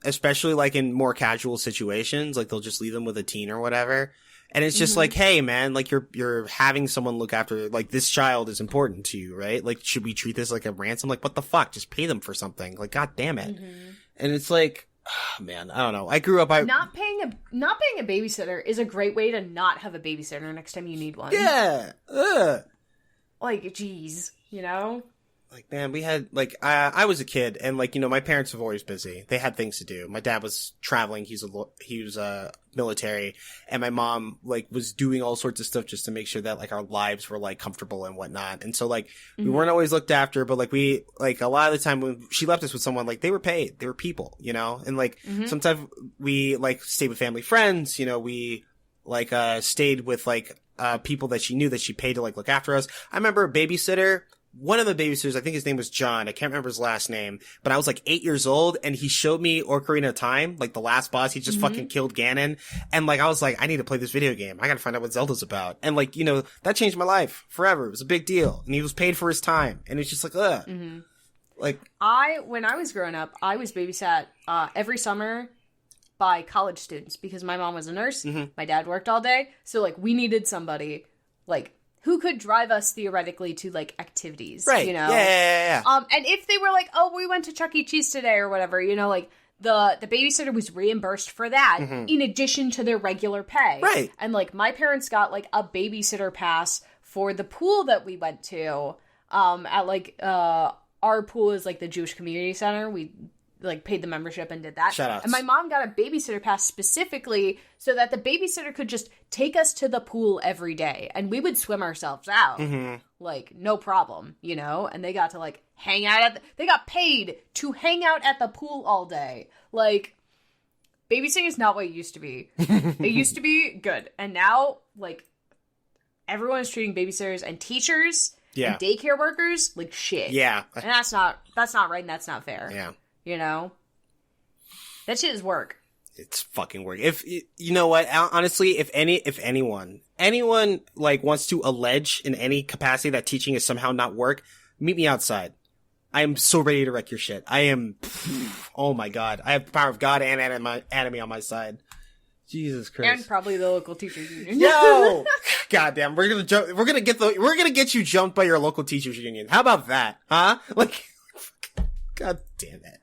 Especially like in more casual situations, like they'll just leave them with a teen or whatever. And it's just like, hey man, like you're having someone look after, like, this child is important to you, right? Like, should we treat this like a ransom? Like, what the fuck? Just pay them for something. Like, god damn it. And it's like, oh, man, I don't know. I grew up, not paying a babysitter is a great way to not have a babysitter next time you need one. Yeah. Like, geez, Like, man, we had, like, I was a kid, and, like, you know, my parents were always busy. They had things to do. My dad was traveling. He was military, and my mom, like, was doing all sorts of stuff just to make sure that, like, our lives were, like, comfortable and whatnot. And so, like, we weren't always looked after, but, like, a lot of the time when she left us with someone, like, they were paid. They were people, you know? And, like, sometimes we, like, stayed with family friends, you know, we, like, stayed with, like, people that she knew that she paid to, like, look after us. I remember a babysitter. One of the babysitters, I think his name was John. I can't remember his last name, but I was like 8 years old, and he showed me Ocarina of Time, like the last boss. He just fucking killed Ganon. And like, I was like, I need to play this video game. I gotta find out what Zelda's about. And like, you know, that changed my life forever. It was a big deal. And he was paid for his time. And it's just like, ugh. Like, when I was growing up, I was babysat, every summer by college students because my mom was a nurse. My dad worked all day. So like, we needed somebody, like, who could drive us theoretically to, like, activities, right. You know? Yeah. And if they were like, oh, we went to Chuck E. Cheese today or whatever, you know, like, the babysitter was reimbursed for that in addition to their regular pay. Right. And, like, my parents got, like, a babysitter pass for the pool that we went to, at, like, our pool is, like, the Jewish Community Center. We, like, paid the membership and did that. Shout outs. And my mom got a babysitter pass specifically so that the babysitter could just take us to the pool every day and we would swim ourselves out. Like, no problem, you know? And they got to, like, hang out they got paid to hang out at the pool all day. Like, babysitting is not what it used to be. It used to be good. And now, like, everyone is treating babysitters and teachers and daycare workers like shit. Yeah. And that's not right and that's not fair. Yeah. You know? That shit is work. It's fucking work. If, you know what, honestly, if anyone, like, wants to allege in any capacity that teaching is somehow not work, meet me outside. I am so ready to wreck your shit. Oh my god. I have the power of God and anime on my side. Jesus Christ. And probably the local teachers union. Yo! Goddamn, we're gonna get you jumped by your local teachers union. How about that? Huh? Like, god damn it.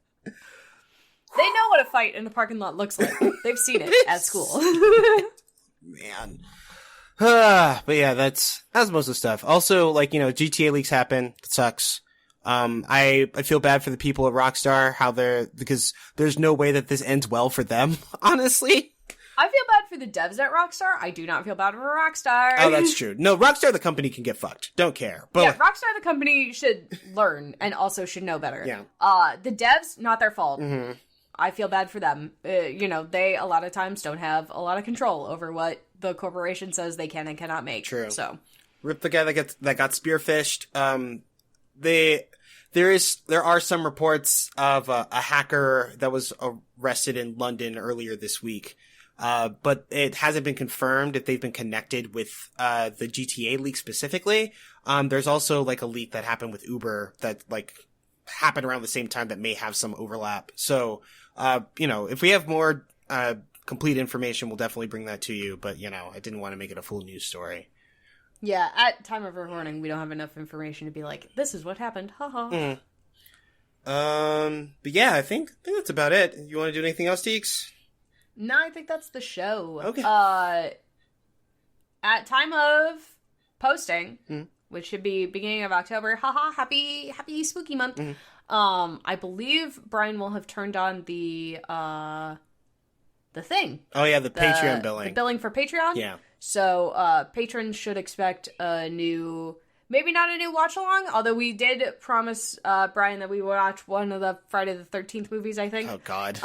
They know what a fight in the parking lot looks like. They've seen it at school. Man. But yeah, that's most of the stuff. Also, like, you know, GTA leaks happen. It sucks. I feel bad for the people at Rockstar, because there's no way that this ends well for them, honestly. I feel bad for the devs at Rockstar. I do not feel bad for Rockstar. Oh, that's true. No, Rockstar the company can get fucked. Don't care. But yeah, Rockstar the company should learn and also should know better. Yeah. The devs, not their fault. I feel bad for them. You know, they a lot of times don't have a lot of control over what the corporation says they can and cannot make. True. So, rip the guy that got spearfished. There are some reports of a hacker that was arrested in London earlier this week. But it hasn't been confirmed if they've been connected with the GTA leak specifically. There's also like a leak that happened with Uber that like happened around the same time that may have some overlap. So, you know, if we have more complete information, we'll definitely bring that to you. But, you know, I didn't want to make it a full news story. Yeah, at time of recording, we don't have enough information to be like, this is what happened. Haha. But yeah, I think that's about it. You want to do anything else, Deeks? No, I think that's the show. Okay. At time of posting, which should be beginning of October, happy spooky month. I believe Brian will have turned on the thing. Oh yeah, the Patreon billing. The billing for Patreon? Yeah. So, patrons should expect a new, maybe not a new watch along, although we did promise, Brian that we would watch one of the Friday the 13th movies, I think. Oh god.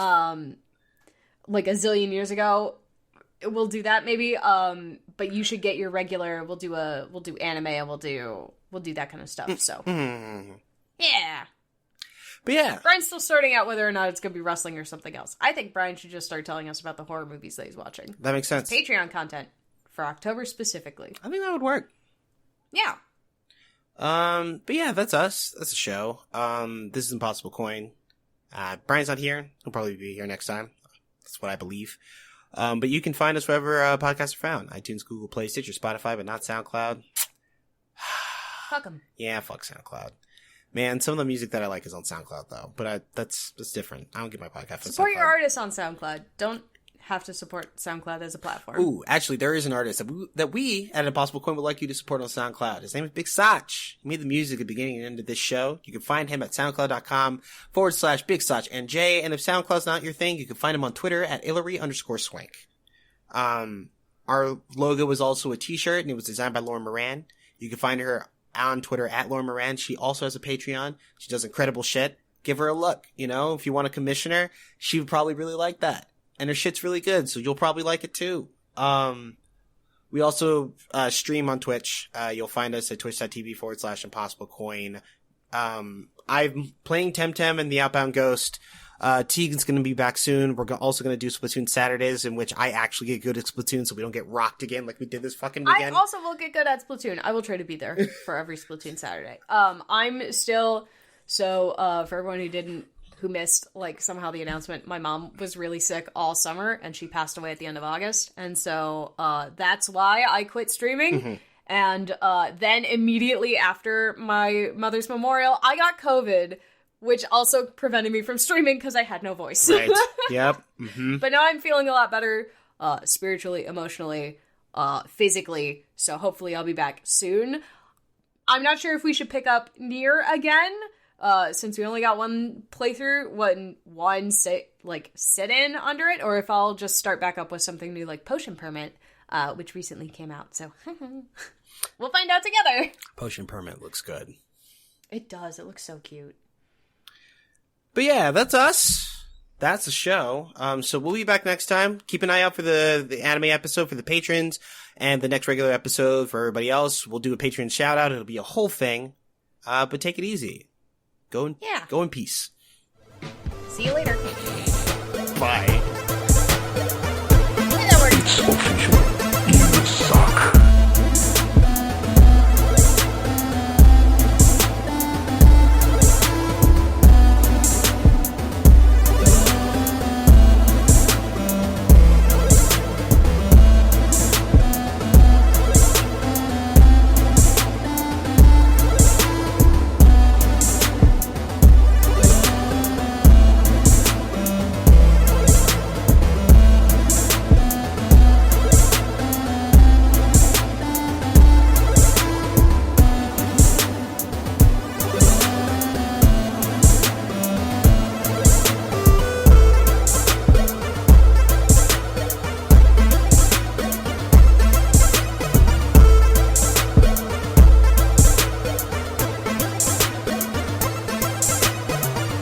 Like a zillion years ago. We'll do that maybe. But you should get your regular, we'll do anime and we'll do that kind of stuff, so. Yeah. But yeah. Brian's still sorting out whether or not it's going to be wrestling or something else. I think Brian should just start telling us about the horror movies that he's watching. That makes sense. It's Patreon content for October specifically. I think that would work. Yeah. But yeah, that's us. That's the show. This is Impossible Coin. Brian's not here. He'll probably be here next time. That's what I believe. But you can find us wherever podcasts are found. iTunes, Google Play, Stitcher, Spotify, but not SoundCloud. Fuck 'em. Yeah, fuck SoundCloud. Man, some of the music that I like is on SoundCloud, though. But that's different. I don't get my podcast on SoundCloud. Support your artists on SoundCloud. Don't have to support SoundCloud as a platform. Ooh, actually, there is an artist that we at Impossible Coin would like you to support on SoundCloud. His name is Big Soch. He made the music at the beginning and end of this show. You can find him at soundcloud.com/Big Soch NJ. And if SoundCloud's not your thing, you can find him on Twitter at Hillary_Swank. Our logo was also a t-shirt, and it was designed by Lauren Moran. You can find her on Twitter at Lauren Moran. She also has a Patreon. She does incredible shit. Give her a look. You know, if you want to commission her, she would probably really like that. And her shit's really good, so you'll probably like it too. We also stream on Twitch. You'll find us at twitch.tv/ImpossibleCoin. I'm playing Temtem and the Outbound Ghost. Tegan's going to be back soon. We're also going to do Splatoon Saturdays, in which I actually get good at Splatoon so we don't get rocked again like we did this fucking weekend. I also will get good at Splatoon. I will try to be there for every Splatoon Saturday. I'm still... So, for everyone who missed, like, somehow the announcement, my mom was really sick all summer, and she passed away at the end of August, and so, that's why I quit streaming, Mm-hmm. and, then immediately after my mother's memorial, I got COVID, which also prevented me from streaming because I had no voice. Right. Yep. Mm-hmm. But now I'm feeling a lot better, spiritually, emotionally, physically, so hopefully I'll be back soon. I'm not sure if we should pick up Nier again, since we only got one playthrough, one sit-in under it, or if I'll just start back up with something new like Potion Permit, which recently came out, so we'll find out together. Potion Permit looks good. It does, it looks so cute. But yeah, that's us. That's the show. So we'll be back next time. Keep an eye out for the anime episode for the patrons, and the next regular episode for everybody else. We'll do a Patreon shout out. It'll be a whole thing. But take it easy. Go in peace. See you later. Bye.